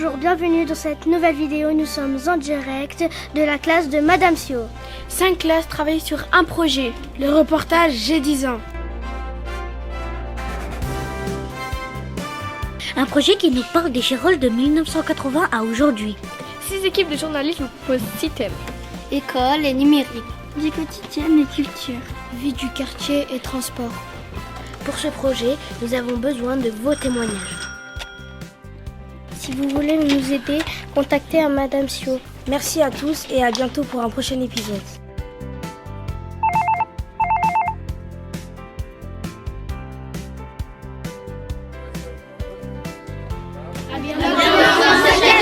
Bonjour, bienvenue dans cette nouvelle vidéo. Nous sommes en direct de la classe de Madame Sio. 5 classes travaillent sur un projet. Le reportage J'ai 10 ans. Un projet qui nous parle des Chirolles de 1980 à aujourd'hui. 6 équipes de journalistes vous proposent 6 thèmes. École et numérique. Vie quotidienne et culture. Vie du quartier et transport. Pour ce projet, nous avons besoin de vos témoignages. Si vous voulez nous aider, contactez à Madame Sio. Merci à tous et à bientôt pour un prochain épisode. À bientôt dans cette chaîne.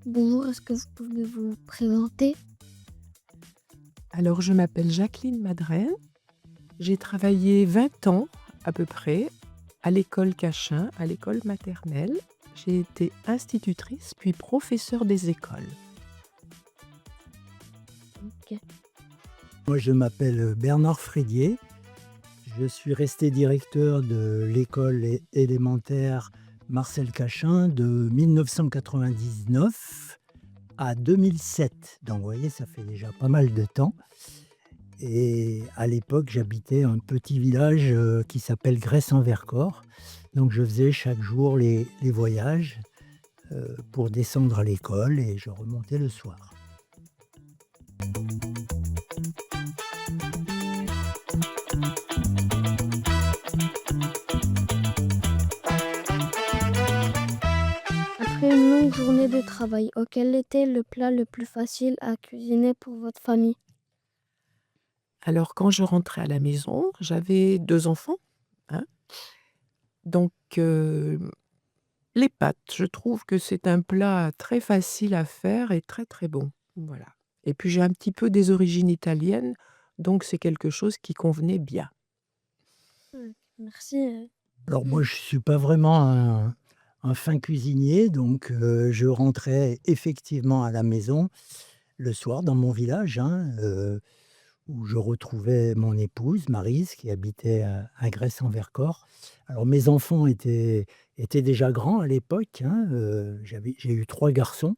Bonjour, est-ce que vous pouvez vous présenter? Alors, je m'appelle Jacqueline Madren. J'ai travaillé 20 ans à peu près à l'école Cachin, à l'école maternelle. J'ai été institutrice puis professeure des écoles. Ok. Moi, je m'appelle Bernard Frédier. Je suis resté directeur de l'école élémentaire Marcel Cachin de 1999 à 2007. Donc, vous voyez, ça fait déjà pas mal de temps. Et à l'époque, j'habitais un petit village qui s'appelle Gresse-en-Vercors. Donc, je faisais chaque jour les voyages pour descendre à l'école et je remontais le soir. Après une longue journée de travail, quel était le plat le plus facile à cuisiner pour votre famille? Alors, quand je rentrais à la maison, j'avais 2 enfants, hein. Donc, les pâtes, je trouve que c'est un plat très facile à faire et très, très bon. Voilà. Et puis, j'ai un petit peu des origines italiennes, donc c'est quelque chose qui convenait bien. Merci. Alors moi, je ne suis pas vraiment un fin cuisinier, donc je rentrais effectivement à la maison le soir dans mon village, où je retrouvais mon épouse, Maryse, qui habitait à Gresse-en-Vercors. Alors mes enfants étaient déjà grands à l'époque, j'ai eu 3 garçons,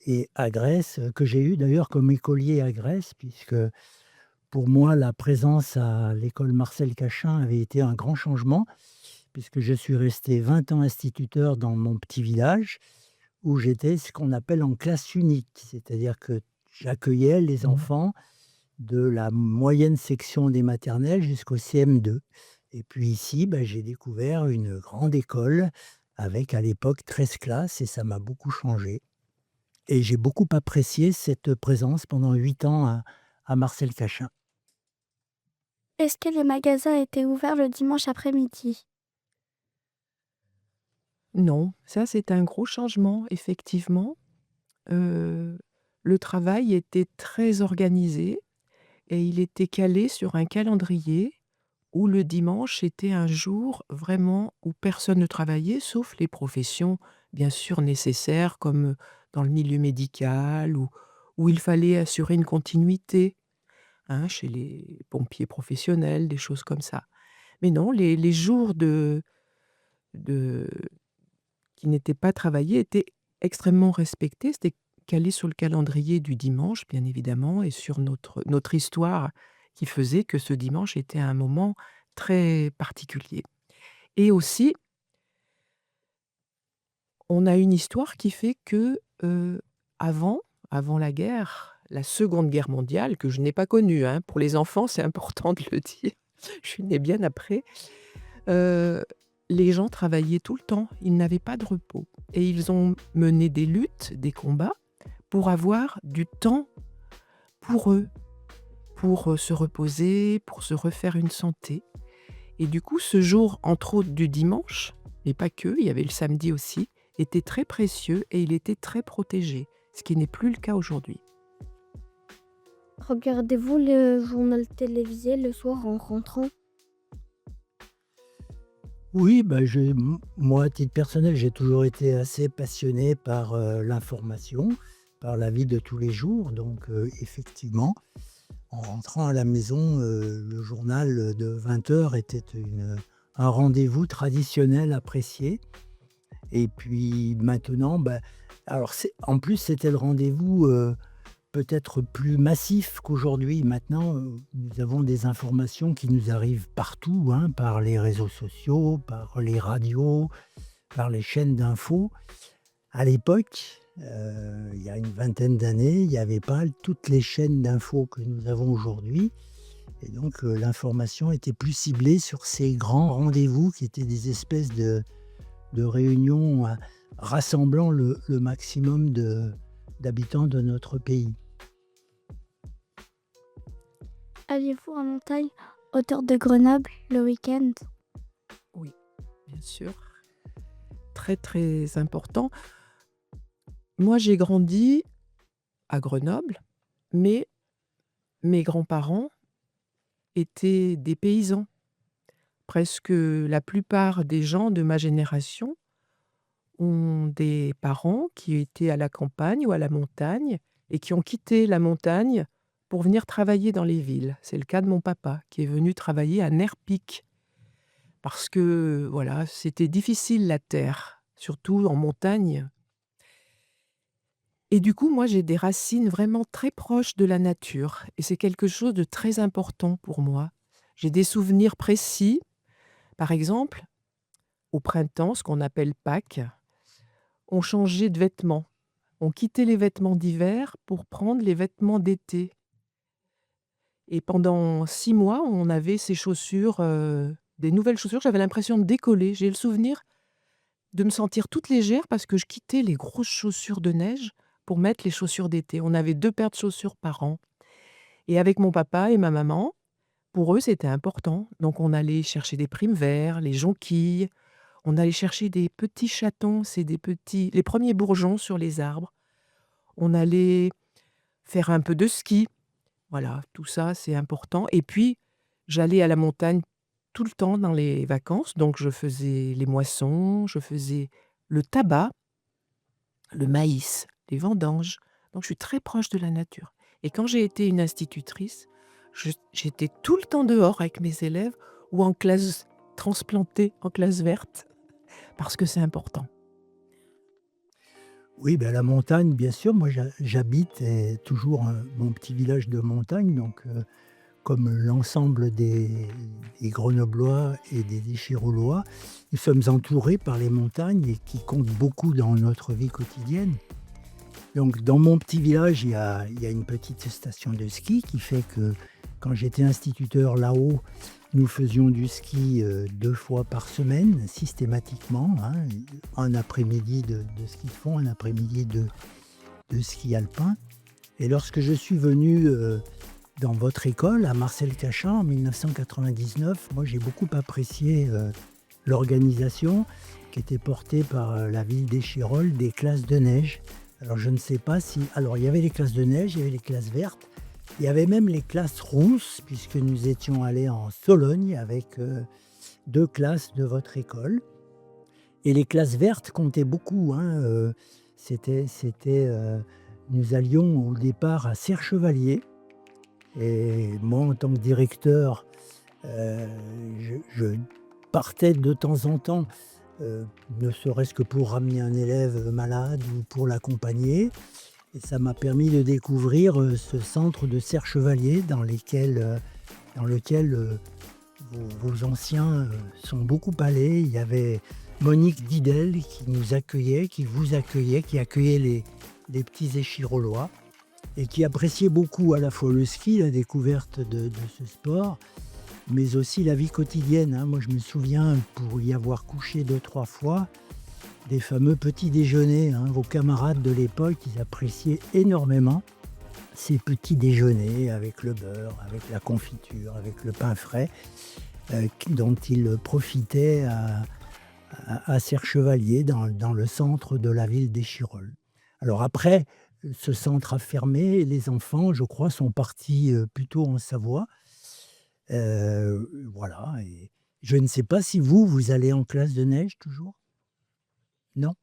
et à Gresse, que j'ai eu d'ailleurs comme écolier à Gresse, puisque pour moi, la présence à l'école Marcel Cachin avait été un grand changement, puisque je suis resté 20 ans instituteur dans mon petit village, où j'étais ce qu'on appelle en classe unique. C'est-à-dire que j'accueillais les enfants de la moyenne section des maternelles jusqu'au CM2. Et puis ici, j'ai découvert une grande école avec à l'époque 13 classes et ça m'a beaucoup changé. Et j'ai beaucoup apprécié cette présence pendant 8 ans à Marcel Cachin. Est-ce que les magasins étaient ouverts le dimanche après-midi? Non, ça c'est un gros changement, effectivement. Le travail était très organisé et il était calé sur un calendrier où le dimanche était un jour vraiment où personne ne travaillait, sauf les professions bien sûr nécessaires comme dans le milieu médical où il fallait assurer une continuité, chez les pompiers professionnels, des choses comme ça. Mais non, les jours de qui n'étaient pas travaillés étaient extrêmement respectés. C'était calé sur le calendrier du dimanche, bien évidemment, et sur notre histoire qui faisait que ce dimanche était un moment très particulier. Et aussi, on a une histoire qui fait que avant la guerre, la Seconde Guerre mondiale, que je n'ai pas connue, pour les enfants, c'est important de le dire, je suis née bien après, les gens travaillaient tout le temps, ils n'avaient pas de repos. Et ils ont mené des luttes, des combats, pour avoir du temps pour eux, pour se reposer, pour se refaire une santé. Et du coup, ce jour, entre autres du dimanche, mais pas que, il y avait le samedi aussi, était très précieux et il était très protégé, ce qui n'est plus le cas aujourd'hui. Regardez-vous le journal télévisé le soir en rentrant? Oui, bah, moi, à titre personnel, j'ai toujours été assez passionné par l'information, par la vie de tous les jours. Donc, effectivement, en rentrant à la maison, le journal de 20 heures était un rendez-vous traditionnel apprécié. Et puis maintenant, bah, alors en plus, c'était le rendez-vous peut-être plus massif qu'aujourd'hui. Maintenant, nous avons des informations qui nous arrivent partout, hein, par les réseaux sociaux, par les radios, par les chaînes d'infos. À l'époque, il y a une vingtaine d'années, il n'y avait pas toutes les chaînes d'infos que nous avons aujourd'hui. Et donc, l'information était plus ciblée sur ces grands rendez-vous qui étaient des espèces de réunions rassemblant le maximum d'habitants de notre pays. Alliez-vous en montagne, hauteur de Grenoble, le week-end? Oui, bien sûr. Très, très important. Moi, j'ai grandi à Grenoble, mais mes grands-parents étaient des paysans. Presque la plupart des gens de ma génération ont des parents qui étaient à la campagne ou à la montagne et qui ont quitté la montagne pour venir travailler dans les villes. C'est le cas de mon papa qui est venu travailler à Nerpic parce que voilà, c'était difficile la terre, surtout en montagne. Et du coup, moi, j'ai des racines vraiment très proches de la nature et c'est quelque chose de très important pour moi. J'ai des souvenirs précis. Par exemple, au printemps, ce qu'on appelle Pâques, on changeait de vêtements. On quittait les vêtements d'hiver pour prendre les vêtements d'été. Et pendant 6 mois, on avait ces chaussures, des nouvelles chaussures. J'avais l'impression de décoller. J'ai le souvenir de me sentir toute légère parce que je quittais les grosses chaussures de neige pour mettre les chaussures d'été. On avait 2 paires de chaussures par an. Et avec mon papa et ma maman, pour eux, c'était important. Donc on allait chercher des primes verts, les jonquilles. On allait chercher des petits chatons, c'est les premiers bourgeons sur les arbres. On allait faire un peu de ski. Voilà, tout ça, c'est important. Et puis, j'allais à la montagne tout le temps dans les vacances. Donc, je faisais les moissons, je faisais le tabac, le maïs, les vendanges. Donc, je suis très proche de la nature. Et quand j'ai été une institutrice, j'étais tout le temps dehors avec mes élèves ou en classe transplantée, en classe verte, parce que c'est important. Oui, ben, la montagne, bien sûr. Moi, j'habite toujours mon petit village de montagne. Donc, comme l'ensemble des Grenoblois et des Échirolois, nous sommes entourés par les montagnes et qui comptent beaucoup dans notre vie quotidienne. Donc, dans mon petit village, il y a une petite station de ski qui fait que quand j'étais instituteur là-haut, nous faisions du ski 2 fois par semaine, systématiquement, hein. Un après-midi de ski de fond, un après-midi de ski alpin. Et lorsque je suis venu dans votre école, à Marcel-Cachin, en 1999, moi j'ai beaucoup apprécié l'organisation qui était portée par la ville d'Échirolles des classes de neige. Alors je ne sais pas si... Alors il y avait les classes de neige, il y avait les classes vertes, il y avait même les classes rousses, puisque nous étions allés en Sologne avec 2 classes de votre école. Et les classes vertes comptaient beaucoup, hein. Nous allions au départ à Serre-Chevalier. Et moi, en tant que directeur, je partais de temps en temps, ne serait-ce que pour ramener un élève malade ou pour l'accompagner. Et ça m'a permis de découvrir ce centre de Serre-Chevalier dans lequel vos anciens sont beaucoup allés. Il y avait Monique Didel qui nous accueillait, qui vous accueillait, qui accueillait les petits Échirolois et qui appréciait beaucoup à la fois le ski, la découverte de ce sport, mais aussi la vie quotidienne, hein. Moi, je me souviens, pour y avoir couché 2-3 fois, des fameux petits déjeuners, hein. Vos camarades de l'époque, ils appréciaient énormément ces petits déjeuners avec le beurre, avec la confiture, avec le pain frais, dont ils profitaient à Serre-Chevalier, dans le centre de la ville d'Échirolles. Alors après, ce centre a fermé et les enfants, je crois, sont partis plutôt en Savoie. Voilà. Je ne sais pas si vous allez en classe de neige toujours? Non?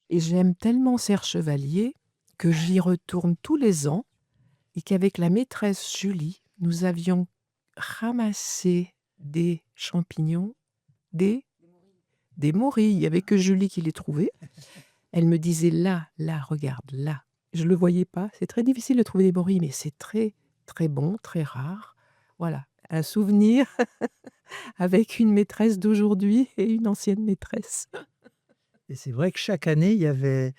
Et j'aime tellement Serre Chevalier que j'y retourne tous les ans et qu'avec la maîtresse Julie, nous avions ramassé des champignons, des morilles. Il n'y avait que Julie qui les trouvait. Elle me disait là, regarde, là. Je ne le voyais pas. C'est très difficile de trouver des morilles, mais c'est très, très bon, très rare. Voilà, un souvenir avec une maîtresse d'aujourd'hui et une ancienne maîtresse. Et c'est vrai que chaque année, il y avait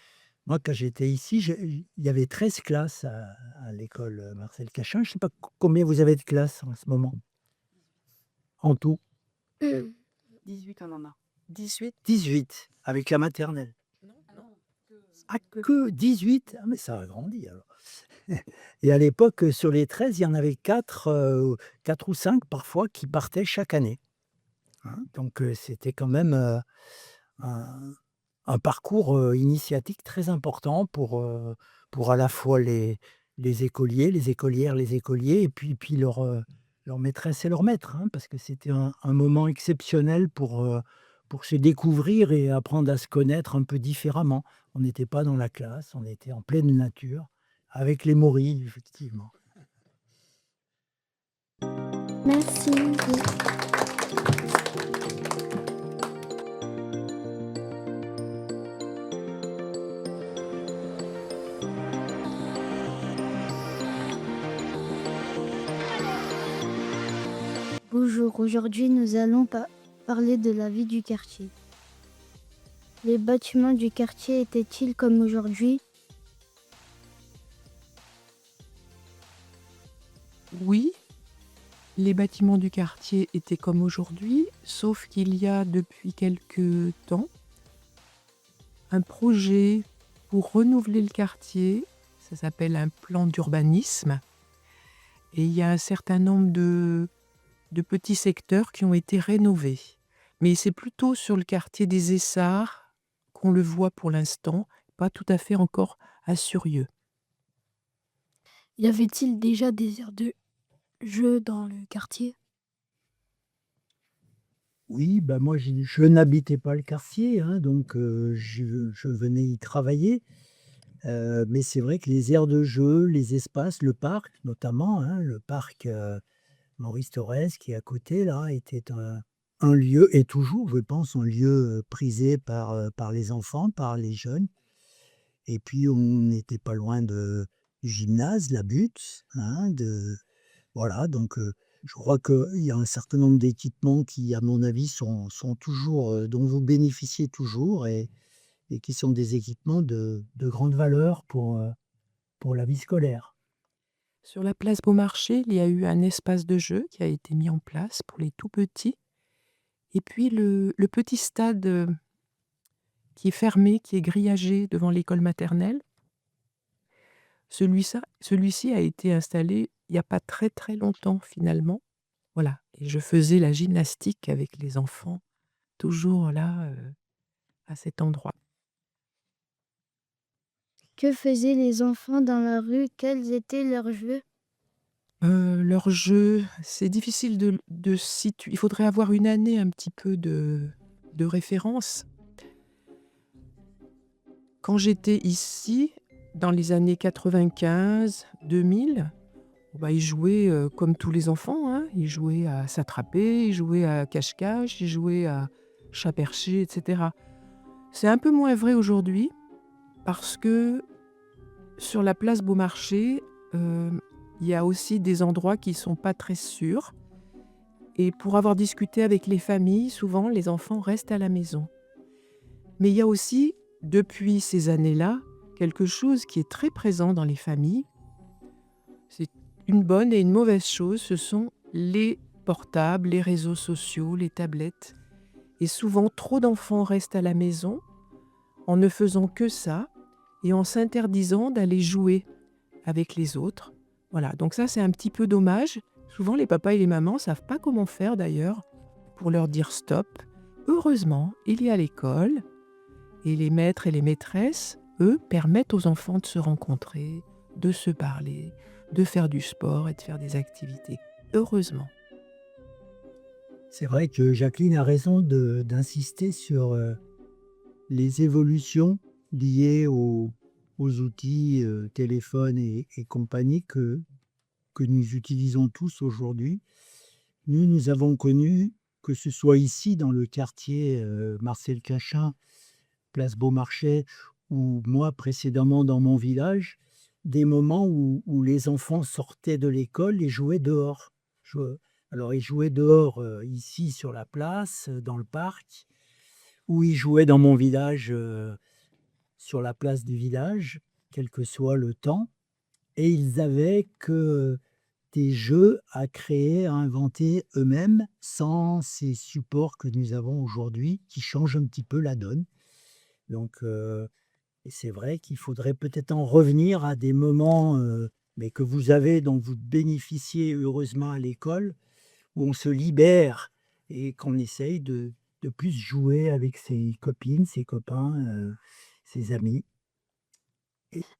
moi, quand j'étais ici, il y avait 13 classes à l'école, Marcel Cachin. Je ne sais pas combien vous avez de classes en ce moment? En tout? 18, on en a. 18. 18, avec la maternelle. Ah, que 18? Ah, mais ça a grandi alors. Et à l'époque, sur les 13, il y en avait 4 ou 5 parfois qui partaient chaque année, hein. Donc c'était quand même, un parcours, initiatique très important pour à la fois les écoliers, les écolières, les écoliers et puis leurs maîtresses et leurs maîtres, hein, parce que c'était un moment exceptionnel pour se découvrir et apprendre à se connaître un peu différemment. On n'était pas dans la classe, on était en pleine nature, avec les morilles, effectivement. Merci. Bonjour, aujourd'hui nous allons parler de la vie du quartier. Les bâtiments du quartier étaient-ils comme aujourd'hui? Oui, les bâtiments du quartier étaient comme aujourd'hui, sauf qu'il y a depuis quelque temps un projet pour renouveler le quartier. Ça s'appelle un plan d'urbanisme. Et il y a un certain nombre de petits secteurs qui ont été rénovés. Mais c'est plutôt sur le quartier des Essarts qu'on le voit pour l'instant, pas tout à fait encore à Surieux. Y avait-il déjà des aires de jeu dans le quartier? Oui, bah, moi je n'habitais pas le quartier, hein, donc je venais y travailler. Mais c'est vrai que les aires de jeu, les espaces, le parc notamment, hein, le parc, Maurice Thorez qui est à côté là, était un lieu et toujours je pense un lieu, prisé par les enfants, par les jeunes. Et puis on n'était pas loin du gymnase, la butte, hein, voilà donc je crois qu'il y a un certain nombre d'équipements qui à mon avis sont toujours, dont vous bénéficiez toujours et qui sont des équipements de grande valeur pour la vie scolaire. Sur la place Beaumarchais, il y a eu un espace de jeu qui a été mis en place pour les tout petits. Et puis le petit stade qui est fermé, qui est grillagé devant l'école maternelle, celui-ci a été installé il n'y a pas très très longtemps finalement. Voilà, et je faisais la gymnastique avec les enfants, toujours là, à cet endroit. Que faisaient les enfants dans la rue? Quels étaient leurs jeux? Leur jeu, c'est difficile de situer. Il faudrait avoir une année un petit peu de référence. Quand j'étais ici, dans les années 95-2000, bah, ils jouaient comme tous les enfants, hein. Ils jouaient à s'attraper, ils jouaient à cache-cache, ils jouaient à chat-perché, etc. C'est un peu moins vrai aujourd'hui parce que sur la place Beaumarchais, il y a aussi des endroits qui ne sont pas très sûrs. Et pour avoir discuté avec les familles, souvent les enfants restent à la maison. Mais il y a aussi, depuis ces années-là, quelque chose qui est très présent dans les familles. C'est une bonne et une mauvaise chose, ce sont les portables, les réseaux sociaux, les tablettes. Et souvent, trop d'enfants restent à la maison en ne faisant que ça et en s'interdisant d'aller jouer avec les autres. Voilà, donc ça c'est un petit peu dommage. Souvent les papas et les mamans ne savent pas comment faire d'ailleurs pour leur dire stop. Heureusement, il y a l'école et les maîtres et les maîtresses, eux, permettent aux enfants de se rencontrer, de se parler, de faire du sport et de faire des activités. heureusement. C'est vrai que Jacqueline a raison d'insister sur les évolutions liées aux outils téléphones et compagnie que nous utilisons tous aujourd'hui. Nous avons connu, que ce soit ici dans le quartier Marcel Cachin, place Beaumarchais, ou moi précédemment dans mon village, des moments où les enfants sortaient de l'école et jouaient dehors. Alors ils jouaient dehors ici sur la place, dans le parc, ou ils jouaient dans mon village sur la place du village, quel que soit le temps, et ils avaient que des jeux à créer, à inventer eux-mêmes, sans ces supports que nous avons aujourd'hui, qui changent un petit peu la donne. Donc, et c'est vrai qu'il faudrait peut-être en revenir à des moments, mais que vous avez, dont vous bénéficiez heureusement à l'école, où on se libère et qu'on essaye de plus jouer avec ses copines, ses copains, ses amis.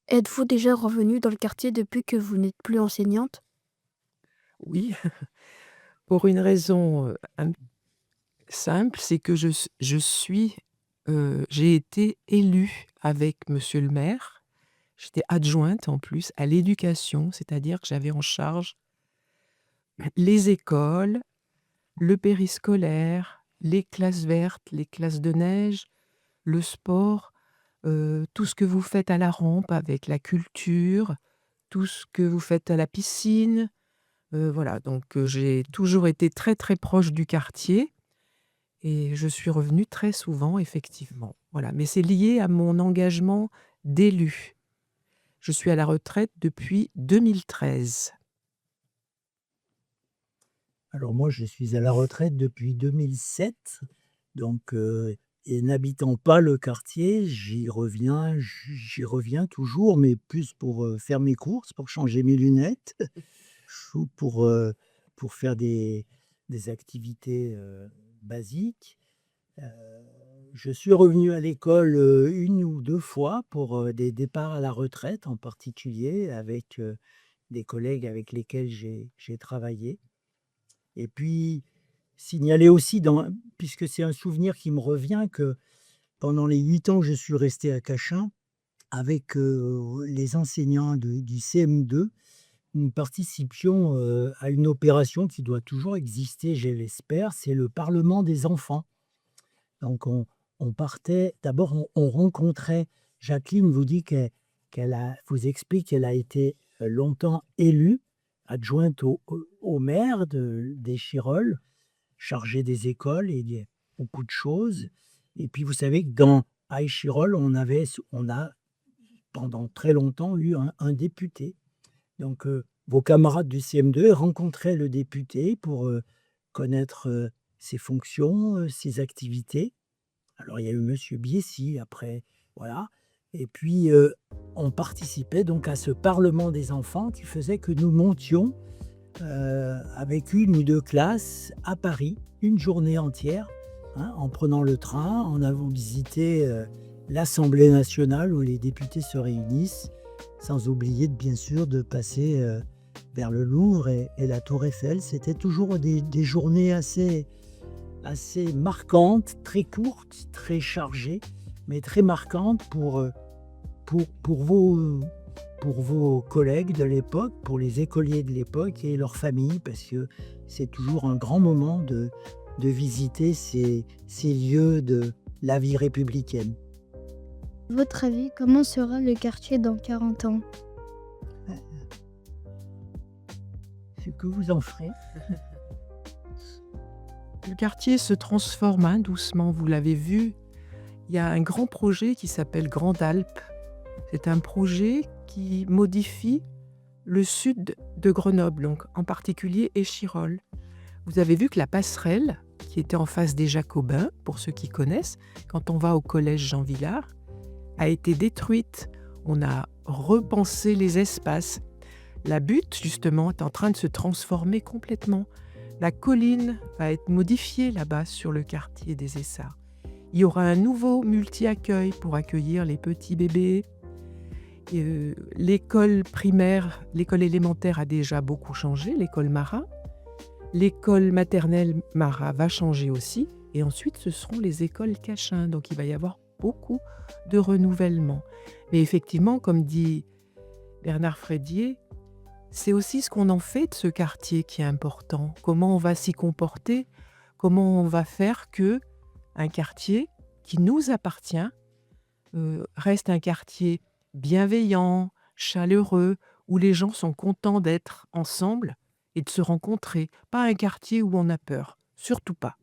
Êtes-vous déjà revenue dans le quartier depuis que vous n'êtes plus enseignante? Oui, pour une raison simple, c'est que j'ai été élue avec monsieur le maire. J'étais adjointe en plus à l'éducation, c'est-à-dire que j'avais en charge les écoles, le périscolaire, les classes vertes, les classes de neige, le sport, tout ce que vous faites à la rampe avec la culture, tout ce que vous faites à la piscine. Voilà, donc j'ai toujours été très, très proche du quartier et je suis revenue très souvent effectivement. Voilà, mais c'est lié à mon engagement d'élue. Je suis à la retraite depuis 2013. Alors moi, je suis à la retraite depuis 2007, donc et n'habitant pas le quartier, j'y reviens toujours, mais plus pour faire mes courses, pour changer mes lunettes ou pour faire des activités basiques. Je suis revenu à l'école 1 ou 2 fois pour des départs à la retraite, en particulier avec des collègues avec lesquels j'ai travaillé. Et puis, signaler aussi, puisque c'est un souvenir qui me revient, que pendant les 8 ans que je suis resté à Cachin, avec les enseignants du CM2, nous participions à une opération qui doit toujours exister, je l'espère, c'est le Parlement des enfants. Donc on partait, d'abord on rencontrait, Jacqueline vous dit vous explique qu'elle a été longtemps élue, adjointe au maire d'Échirolles, chargée des écoles et beaucoup de choses. Et puis vous savez que à Échirolles, on a pendant très longtemps eu un député. Donc vos camarades du CM2 rencontraient le député pour connaître ses fonctions, ses activités. Alors il y a eu monsieur Biessy après, voilà. Et puis on participait donc à ce Parlement des enfants qui faisait que nous montions avec 1 ou 2 classes à Paris, une journée entière, hein, en prenant le train, en allant visiter l'Assemblée nationale où les députés se réunissent, sans oublier bien sûr de passer vers le Louvre et la Tour Eiffel. C'était toujours des journées assez marquantes, très courtes, très chargées, mais très marquantes pour vos collègues de l'époque, pour les écoliers de l'époque et leurs familles, parce que c'est toujours un grand moment de visiter ces lieux de la vie républicaine. À votre avis, comment sera le quartier dans 40 ans? Ce que vous en ferez. Le quartier se transforme hein, doucement, vous l'avez vu. Il y a un grand projet qui s'appelle Grande Alpe. C'est un projet qui modifie le sud de Grenoble, donc en particulier Échirolles. Vous avez vu que la passerelle, qui était en face des Jacobins, pour ceux qui connaissent, quand on va au collège Jean Villard, a été détruite. On a repensé les espaces. La butte, justement, est en train de se transformer complètement. La colline va être modifiée là-bas sur le quartier des Essarts. Il y aura un nouveau multi-accueil pour accueillir les petits bébés. L'école primaire, l'école élémentaire a déjà beaucoup changé, l'école Marat. L'école maternelle Marat va changer aussi et ensuite ce seront les écoles Cachin. Donc il va y avoir beaucoup de renouvellement. Mais effectivement, comme dit Bernard Frédier, c'est aussi ce qu'on en fait de ce quartier qui est important. Comment on va s'y comporter, comment on va faire que un quartier qui nous appartient reste un quartier bienveillant, chaleureux, où les gens sont contents d'être ensemble et de se rencontrer. Pas un quartier où on a peur, surtout pas.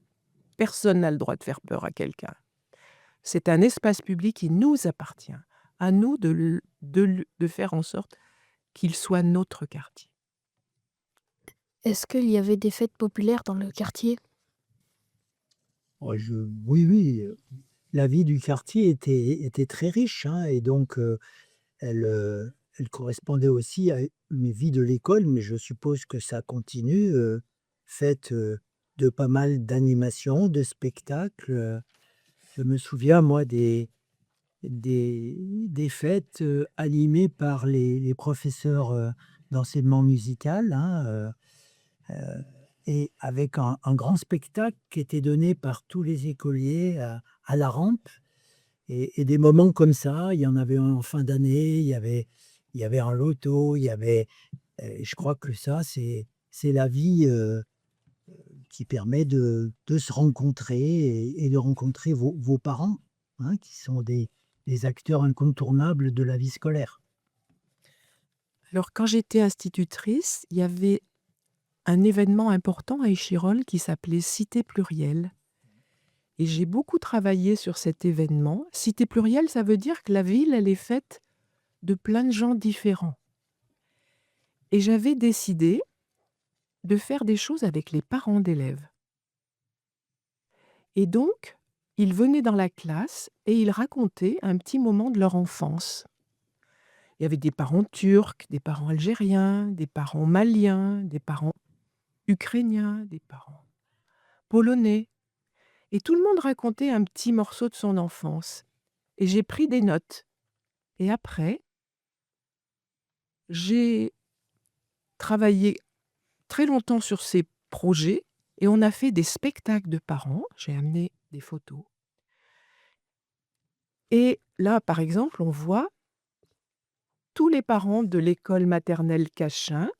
Personne n'a le droit de faire peur à quelqu'un. C'est un espace public qui nous appartient. À nous de faire en sorte qu'il soit notre quartier. Est-ce qu'il y avait des fêtes populaires dans le quartier? Oh, oui, oui, la vie du quartier était très riche, hein, et donc elle correspondait aussi à une vie de l'école, mais je suppose que ça continue, faite de pas mal d'animations, de spectacles. Je me souviens, moi, des fêtes animées par les professeurs d'enseignement musical, hein, et avec un grand spectacle qui était donné par tous les écoliers à la rampe. Et des moments comme ça, il y en avait un en fin d'année, il y avait un loto, il y avait je crois que ça, c'est la vie, qui permet de se rencontrer et de rencontrer vos parents, hein, qui sont des acteurs incontournables de la vie scolaire. Alors quand j'étais institutrice, il y avait un événement important à Échirolles qui s'appelait Cité plurielle. Et j'ai beaucoup travaillé sur cet événement. Cité plurielle, ça veut dire que la ville, elle est faite de plein de gens différents. Et j'avais décidé de faire des choses avec les parents d'élèves. Et donc, ils venaient dans la classe et ils racontaient un petit moment de leur enfance. Il y avait des parents turcs, des parents algériens, des parents maliens, des parents ukrainiens, des parents polonais. Et tout le monde racontait un petit morceau de son enfance. Et j'ai pris des notes. Et après, j'ai travaillé très longtemps sur ces projets et on a fait des spectacles de parents. J'ai amené des photos. Et là, par exemple, on voit tous les parents de l'école maternelle Cachin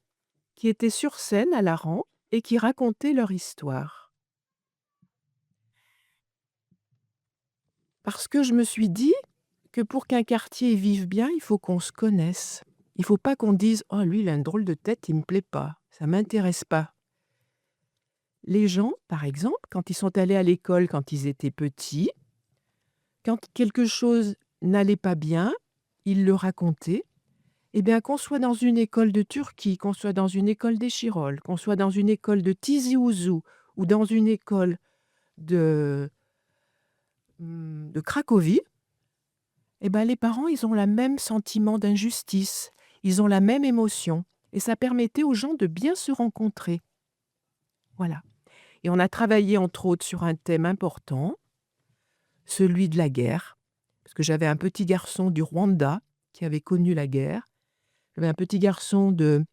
qui étaient sur scène à la rampe et qui racontaient leur histoire. Parce que je me suis dit que pour qu'un quartier vive bien, il faut qu'on se connaisse. Il ne faut pas qu'on dise « Oh, lui, il a une drôle de tête, il ne me plaît pas, ça ne m'intéresse pas ». Les gens, par exemple, quand ils sont allés à l'école quand ils étaient petits, quand quelque chose n'allait pas bien, ils le racontaient. Eh bien, qu'on soit dans une école de Turquie, qu'on soit dans une école d'Échirolles, qu'on soit dans une école de Tizi Ouzou ou dans une école de Cracovie, eh ben, les parents, ils ont le même sentiment d'injustice, ils ont la même émotion. Et ça permettait aux gens de bien se rencontrer. Voilà. Et on a travaillé, entre autres, sur un thème important, celui de la guerre. Parce que j'avais un petit garçon du Rwanda qui avait connu la guerre. J'avais un petit garçon de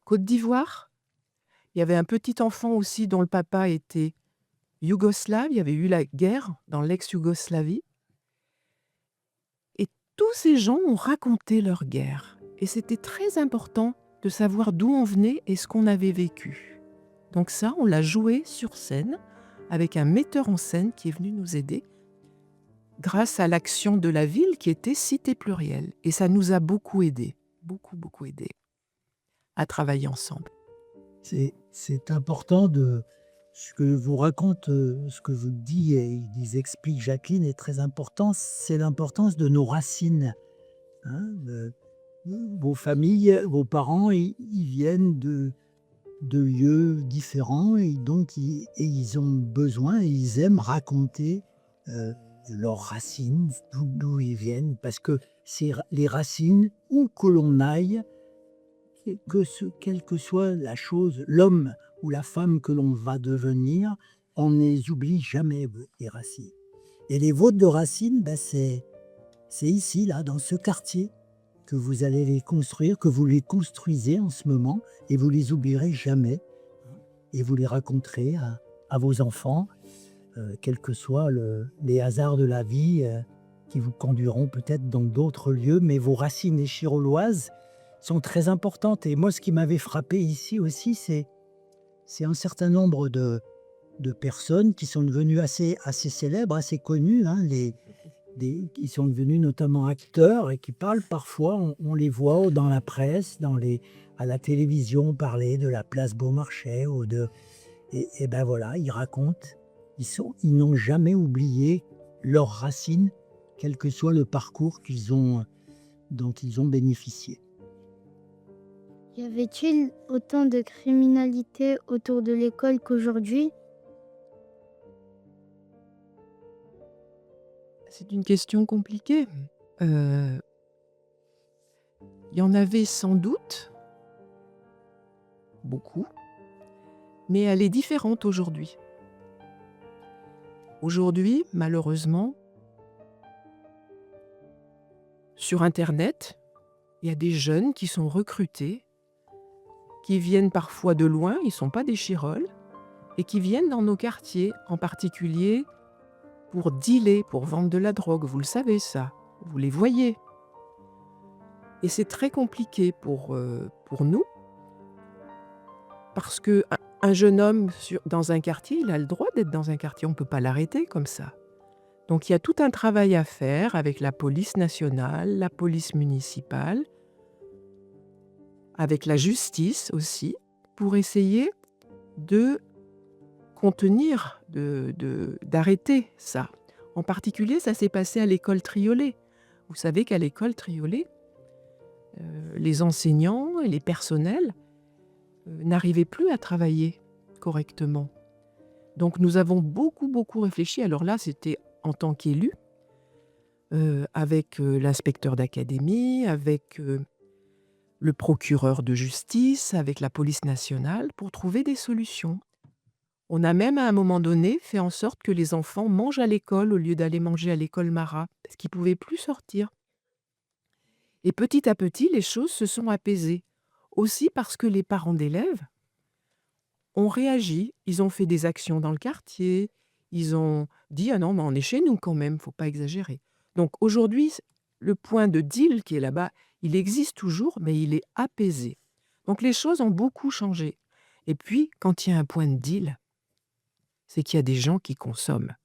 Côte d'Ivoire. Il y avait un petit enfant aussi dont le papa était yougoslave. Il y avait eu la guerre dans l'ex-Yougoslavie. Et tous ces gens ont raconté leur guerre. Et c'était très important de savoir d'où on venait et ce qu'on avait vécu. Donc ça, on l'a joué sur scène avec un metteur en scène qui est venu nous aider grâce à l'action de la ville qui était Cité plurielle. Et ça nous a beaucoup aidés, beaucoup aidés à travailler ensemble. C'est important de ce que vous raconte, ce que vous dit et explique Jacqueline est très important, c'est l'importance de nos racines, hein, vos familles, vos parents, ils viennent de lieux différents et donc ils ont besoin, ils aiment raconter leurs racines, d'où ils viennent, parce que c'est les racines, où que l'on aille, quelle que soit la chose, l'homme ou la femme que l'on va devenir, on ne les oublie jamais, les racines. Et les vôtres de racines, ben c'est ici, là, dans ce quartier, que vous allez les construire, que vous les construisez en ce moment, et vous les oublierez jamais. Et vous les raconterez à vos enfants, quels que soient les hasards de la vie qui vous conduiront peut-être dans d'autres lieux. Mais vos racines échiroloises sont très importantes. Et moi, ce qui m'avait frappé ici aussi, c'est un certain nombre de personnes qui sont devenues assez célèbres, assez connues, hein, qui sont devenus notamment acteurs et qui parlent parfois, on les voit dans la presse, à la télévision parler de la place Beaumarchais et ben voilà, ils racontent, ils n'ont jamais oublié leurs racines, quel que soit le parcours dont ils ont bénéficié. Y avait-il autant de criminalité autour de l'école qu'aujourd'hui? C'est une question compliquée. Il y en avait sans doute beaucoup, mais elle est différente aujourd'hui. Aujourd'hui, malheureusement, sur Internet, il y a des jeunes qui sont recrutés, qui viennent parfois de loin, ils ne sont pas des chirolles, et qui viennent dans nos quartiers, en particulier pour dealer, pour vendre de la drogue. Vous le savez ça, vous les voyez. Et c'est très compliqué pour nous, parce qu'un jeune homme dans un quartier, il a le droit d'être dans un quartier, on ne peut pas l'arrêter comme ça. Donc il y a tout un travail à faire avec la police nationale, la police municipale, avec la justice aussi, pour essayer de contenir, d'arrêter ça. En particulier, ça s'est passé à l'école Triolet. Vous savez qu'à l'école Triolet, les enseignants et les personnels n'arrivaient plus à travailler correctement. Donc nous avons beaucoup réfléchi. Alors là, c'était en tant qu'élu, avec l'inspecteur d'académie, avec le procureur de justice, avec la police nationale, pour trouver des solutions. On a même à un moment donné fait en sorte que les enfants mangent à l'école au lieu d'aller manger à l'école Marat, parce qu'ils ne pouvaient plus sortir. Et petit à petit, les choses se sont apaisées. Aussi parce que les parents d'élèves ont réagi, ils ont fait des actions dans le quartier, ils ont dit « Ah non, mais on est chez nous quand même, il ne faut pas exagérer ». Donc aujourd'hui, le point de deal qui est là-bas, il existe toujours, mais il est apaisé. Donc les choses ont beaucoup changé. Et puis, quand il y a un point de deal, c'est qu'il y a des gens qui consomment.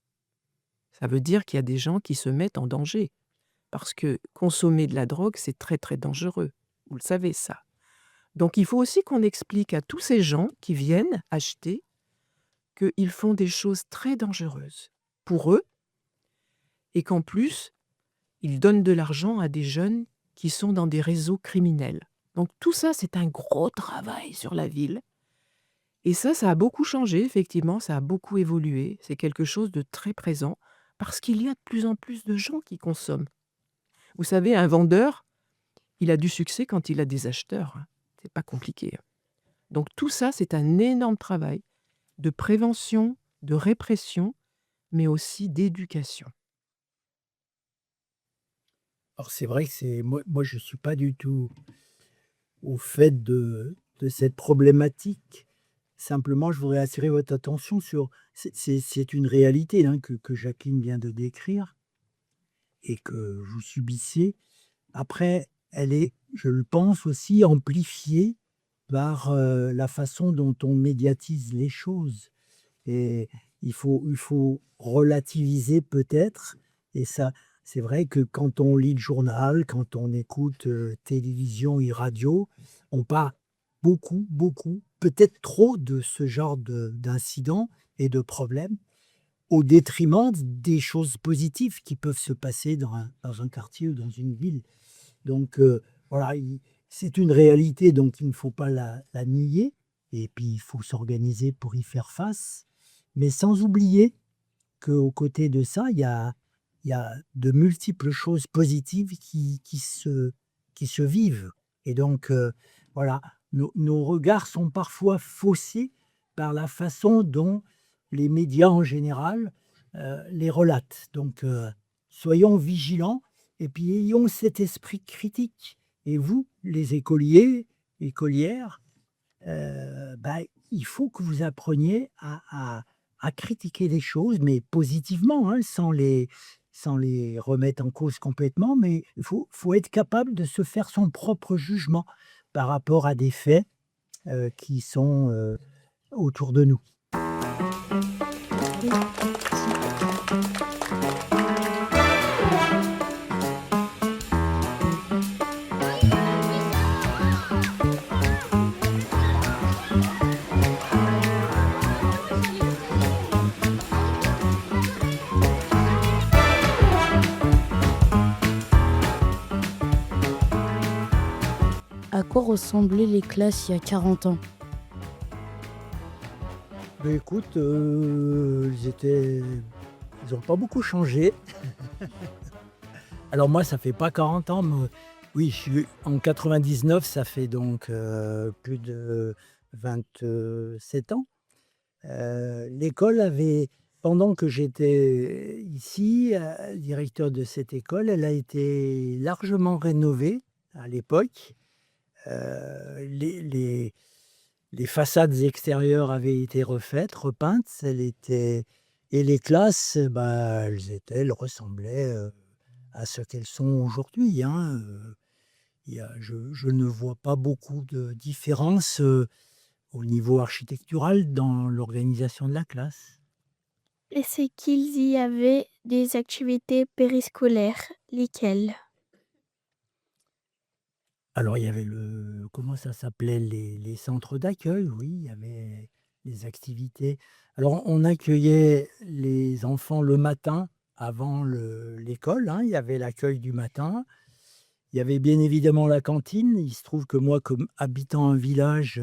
Ça veut dire qu'il y a des gens qui se mettent en danger. Parce que consommer de la drogue, c'est très dangereux. Vous le savez, ça. Donc il faut aussi qu'on explique à tous ces gens qui viennent acheter qu'ils font des choses très dangereuses pour eux et qu'en plus, ils donnent de l'argent à des jeunes qui sont dans des réseaux criminels. Donc tout ça, c'est un gros travail sur la ville. Et ça a beaucoup changé, effectivement, ça a beaucoup évolué. C'est quelque chose de très présent parce qu'il y a de plus en plus de gens qui consomment. Vous savez, un vendeur, il a du succès quand il a des acheteurs. C'est pas compliqué. Donc tout ça, c'est un énorme travail de prévention, de répression, mais aussi d'éducation. Alors c'est vrai que moi je ne suis pas du tout au fait de cette problématique. Simplement, je voudrais attirer votre attention sur... C'est une réalité hein, que Jacqueline vient de décrire et que vous subissez. Après, elle est, je le pense, aussi amplifiée par la façon dont on médiatise les choses. Et il faut relativiser peut-être. Et ça, c'est vrai que quand on lit le journal, quand on écoute télévision et radio, on parle beaucoup, peut-être trop de ce genre d'incidents et de problèmes, au détriment des choses positives qui peuvent se passer dans un quartier ou dans une ville. Donc voilà, c'est une réalité, donc il ne faut pas la nier, et puis il faut s'organiser pour y faire face, mais sans oublier qu'aux côtés de ça, il y a de multiples choses positives qui se vivent. Et donc voilà, nos regards sont parfois faussés par la façon dont les médias en général les relatent. Donc soyons vigilants et puis ayons cet esprit critique Et vous, les écoliers, écolières, bah, il faut que vous appreniez à critiquer les choses, mais positivement, hein, sans les remettre en cause complètement, mais il faut être capable de se faire son propre jugement par rapport à des faits, qui sont, autour de nous. À quoi ressemblaient les classes il y a 40 ans? Beh, écoute, ils ont pas beaucoup changé. Alors moi, ça fait pas 40 ans, mais oui, je suis en 99, ça fait donc, plus de 27 ans. L'école avait pendant que j'étais ici, directeur de cette école, elle a été largement rénovée à l'époque. Les façades extérieures avaient été refaites, repeintes, et les classes, bah, elles ressemblaient, à ce qu'elles sont aujourd'hui, hein, je ne vois pas beaucoup de différence, au niveau architectural dans l'organisation de la classe. Est-ce qu'il y avait des activités périscolaires? Lesquelles? Alors il y avait comment ça s'appelait? Les centres d'accueil, oui, il y avait les activités. Alors on accueillait les enfants le matin avant l'école, hein, il y avait l'accueil du matin. Il y avait bien évidemment la cantine. Il se trouve que moi, comme habitant un village,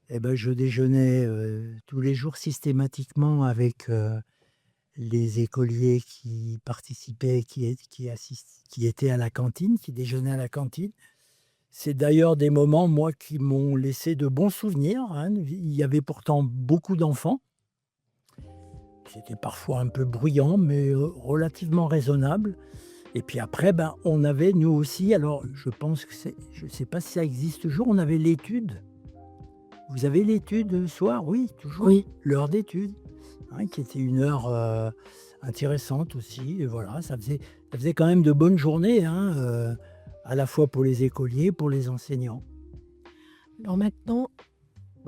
et ben, je déjeunais, tous les jours systématiquement avec, les écoliers qui participaient, qui étaient à la cantine, qui déjeunaient à la cantine. C'est d'ailleurs des moments, moi, qui m'ont laissé de bons souvenirs, hein. Il y avait pourtant beaucoup d'enfants. C'était parfois un peu bruyant, mais, relativement raisonnable. Et puis après, ben, on avait nous aussi, alors je pense que je ne sais pas si ça existe toujours, on avait l'étude. Vous avez l'étude le soir? Oui, toujours. Oui. L'heure d'étude, hein, qui était une heure, intéressante aussi, et voilà, ça faisait quand même de bonnes journées, hein, à la fois pour les écoliers, pour les enseignants. Alors maintenant,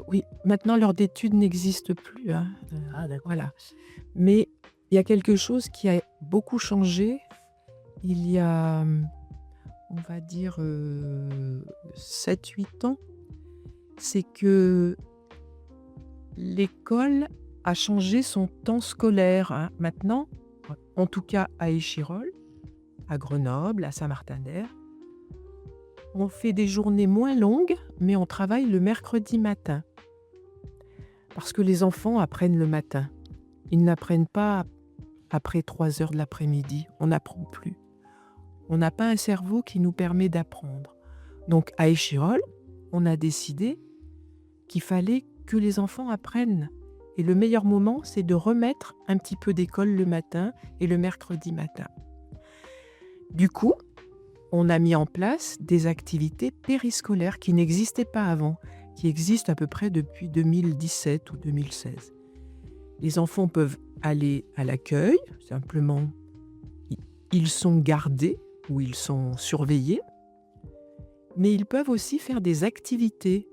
oui, maintenant l'heure d'études n'existe plus, hein, Ah d'accord. voilà. Mais il y a quelque chose qui a beaucoup changé. Il y a, on va dire, 7-8 ans. C'est que l'école a changé son temps scolaire, hein. Maintenant, en tout cas à Échirolles, à Grenoble, à Saint-Martin-d'Hères, on fait des journées moins longues, mais on travaille le mercredi matin. Parce que les enfants apprennent le matin. Ils n'apprennent pas après 3 heures de l'après-midi. On n'apprend plus. On n'a pas un cerveau qui nous permet d'apprendre. Donc à Échirolles, on a décidé qu'il fallait que les enfants apprennent. Et le meilleur moment, c'est de remettre un petit peu d'école le matin et le mercredi matin. Du coup, on a mis en place des activités périscolaires qui n'existaient pas avant, qui existent à peu près depuis 2017 ou 2016. Les enfants peuvent aller à l'accueil, simplement, ils sont gardés ou ils sont surveillés, mais ils peuvent aussi faire des activités.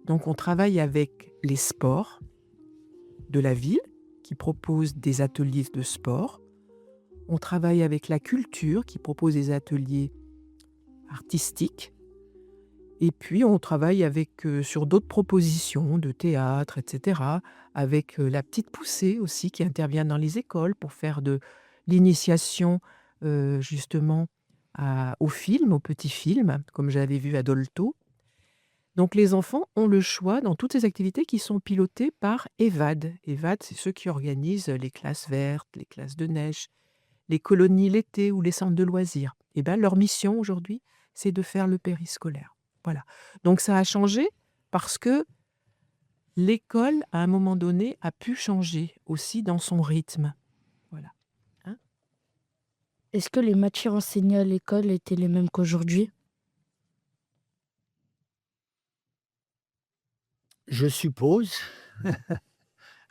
Donc on travaille avec les sports de la ville qui proposent des ateliers de sport. On travaille avec la culture qui propose des ateliers artistiques. Et puis on travaille avec, sur d'autres propositions de théâtre, etc. Avec la petite poussée aussi qui intervient dans les écoles pour faire de l'initiation justement au film, au petit film, comme j'avais vu à Dolto. Donc les enfants ont le choix dans toutes ces activités qui sont pilotées par EVAD. EVAD, c'est ceux qui organisent les classes vertes, les classes de neige, les colonies l'été ou les centres de loisirs. Et bien leur mission aujourd'hui, c'est de faire le périscolaire. Voilà. Donc ça a changé parce que l'école, à un moment donné, a pu changer aussi dans son rythme. Voilà. Est-ce que les matières enseignées à l'école étaient les mêmes qu'aujourd'hui? Je suppose.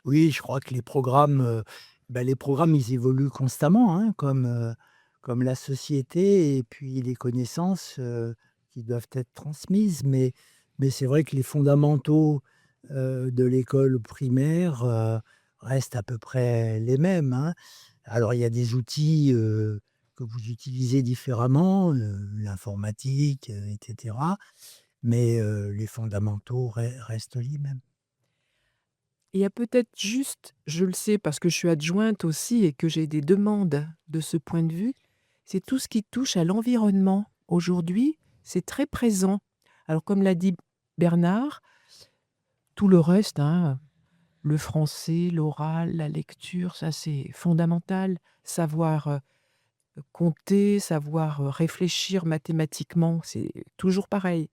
Oui, je crois que les programmes, ils évoluent constamment, hein, comme la société et puis les connaissances, qui doivent être transmises. Mais c'est vrai que les fondamentaux, de l'école primaire, restent à peu près les mêmes, hein. Alors il y a des outils, que vous utilisez différemment, l'informatique, et cetera, mais les fondamentaux restent les mêmes. Il y a peut-être juste, je le sais parce que je suis adjointe aussi et que j'ai des demandes de ce point de vue, c'est tout ce qui touche à l'environnement. Aujourd'hui, c'est très présent. Alors comme l'a dit Bernard, tout le reste, hein, le français, l'oral, la lecture, ça c'est fondamental. Savoir compter, savoir réfléchir mathématiquement, c'est toujours pareil.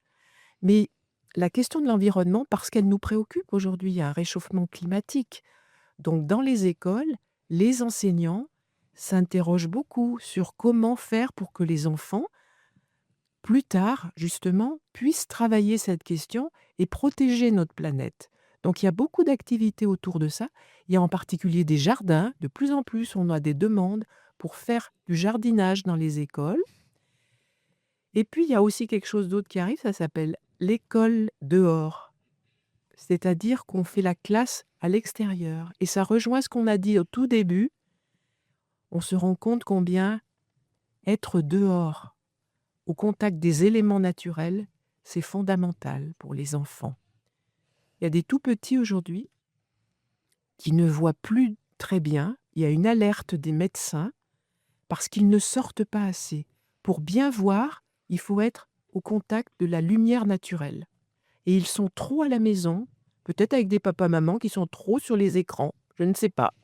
Mais la question de l'environnement, parce qu'elle nous préoccupe aujourd'hui, il y a un réchauffement climatique. Donc dans les écoles, les enseignants s'interrogent beaucoup sur comment faire pour que les enfants, plus tard, justement, puissent travailler cette question et protéger notre planète. Donc il y a beaucoup d'activités autour de ça. Il y a en particulier des jardins. De plus en plus, on a des demandes pour faire du jardinage dans les écoles. Et puis, il y a aussi quelque chose d'autre qui arrive, ça s'appelle l'école dehors. C'est-à-dire qu'on fait la classe à l'extérieur. Et ça rejoint ce qu'on a dit au tout début. On se rend compte combien être dehors, au contact des éléments naturels, c'est fondamental pour les enfants. Il y a des tout petits aujourd'hui qui ne voient plus très bien. Il y a une alerte des médecins parce qu'ils ne sortent pas assez. Pour bien voir, il faut être au contact de la lumière naturelle. Et ils sont trop à la maison, peut-être avec des papas-mamans qui sont trop sur les écrans, je ne sais pas.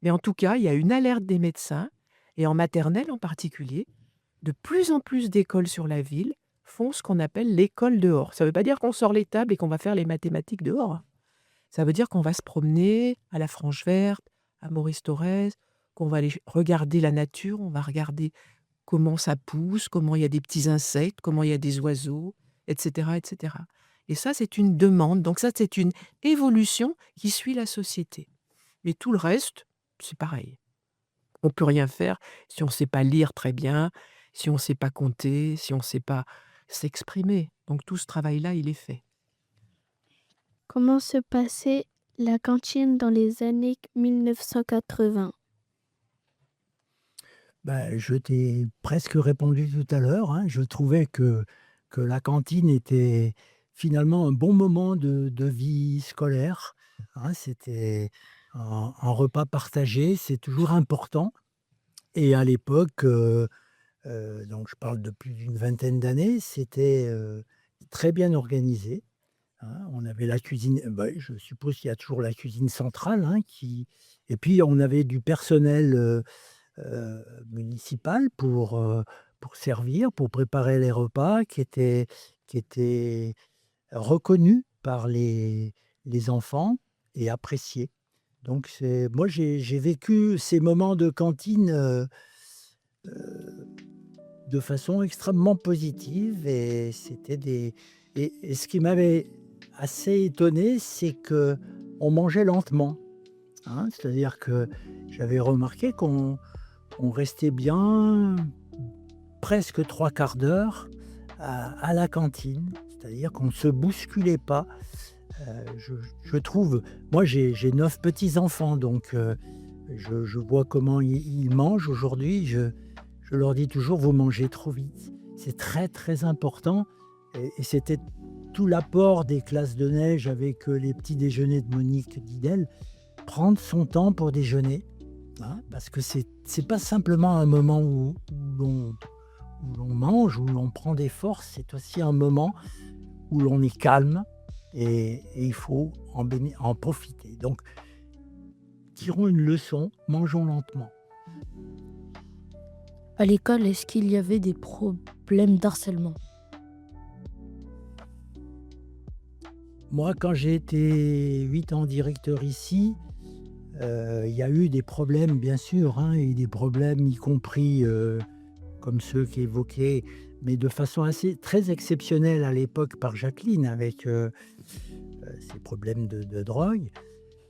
Mais en tout cas, il y a une alerte des médecins, et en maternelle en particulier, de plus en plus d'écoles sur la ville font ce qu'on appelle l'école dehors. Ça ne veut pas dire qu'on sort les tables et qu'on va faire les mathématiques dehors. Ça veut dire qu'on va se promener à la Franche Verte, à Maurice Thorez, qu'on va aller regarder la nature, on va regarder comment ça pousse, comment il y a des petits insectes, comment il y a des oiseaux, etc., etc. Et ça, c'est une demande. Donc ça, c'est une évolution qui suit la société. Mais tout le reste, c'est pareil. On ne peut rien faire si on ne sait pas lire très bien, si on ne sait pas compter, si on ne sait pas s'exprimer. Donc tout ce travail-là, il est fait. Comment se passait la cantine dans les années 1980? Je t'ai presque répondu tout à l'heure, hein. Je trouvais que la cantine était finalement un bon moment de vie scolaire, hein. C'était un repas partagé, c'est toujours important. Et à l'époque, donc je parle de plus d'une vingtaine d'années, c'était très bien organisé, hein. On avait la cuisine, je suppose qu'il y a toujours la cuisine centrale, hein, et puis on avait du personnel municipal pour servir, pour préparer les repas qui étaient reconnus par les enfants et appréciés. Donc moi j'ai vécu ces moments de cantine, de façon extrêmement positive et c'était et ce qui m'avait assez étonné, c'est qu'on mangeait lentement, hein. C'est-à-dire que j'avais remarqué qu'on restait bien presque 3/4 d'heure à la cantine, c'est-à-dire qu'on ne se bousculait pas. Je trouve, moi j'ai 9 petits-enfants, donc je vois comment ils mangent aujourd'hui. Je leur dis toujours: «Vous mangez trop vite». C'est très, très important et c'était tout l'apport des classes de neige avec, les petits déjeuners de Monique Didel. Prendre son temps pour déjeuner, hein, parce que c'est pas simplement un moment où l'on mange, où l'on prend des forces, c'est aussi un moment où l'on est calme et il faut en profiter. Donc tirons une leçon, mangeons lentement. À l'école, est-ce qu'il y avait des problèmes d'harcèlement? Moi, quand j'ai été 8 ans directeur ici, il y a eu des problèmes bien sûr, hein, et des problèmes y compris, comme ceux qu'évoquaient, mais de façon assez très exceptionnelle à l'époque par Jacqueline avec, ces problèmes de drogue.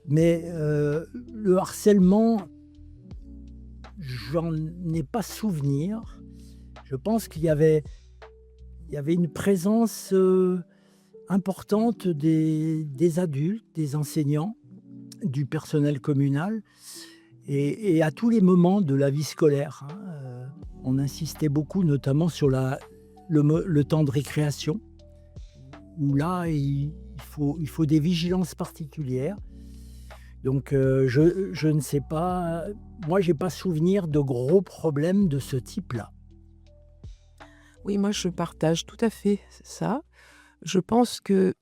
Mais le harcèlement, j'en ai pas souvenir. Je pense qu'il y avait une présence importante des adultes, des enseignants, du personnel communal et à tous les moments de la vie scolaire. On insistait beaucoup notamment sur le temps de récréation, où là, il faut des vigilances particulières. Donc je ne sais pas, moi j'ai pas souvenir de gros problèmes de ce type-là. Oui, moi je partage tout à fait ça. Je pense que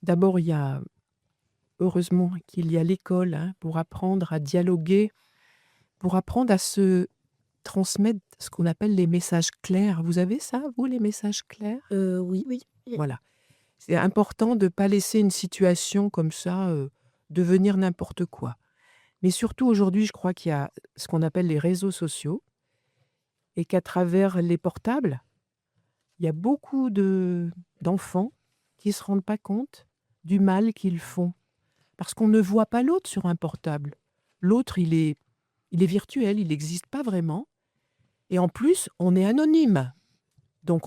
d'abord heureusement qu'il y a l'école, hein, pour apprendre à dialoguer, pour apprendre à se transmettre ce qu'on appelle les messages clairs. Vous avez ça, vous, les messages clairs? Oui. Voilà. C'est important de ne pas laisser une situation comme ça devenir n'importe quoi. Mais surtout aujourd'hui, je crois qu'il y a ce qu'on appelle les réseaux sociaux et qu'à travers les portables, il y a beaucoup d'enfants qui ne se rendent pas compte du mal qu'ils font. Parce qu'on ne voit pas l'autre sur un portable. L'autre, il est virtuel, il n'existe pas vraiment. Et en plus, on est anonyme. Donc,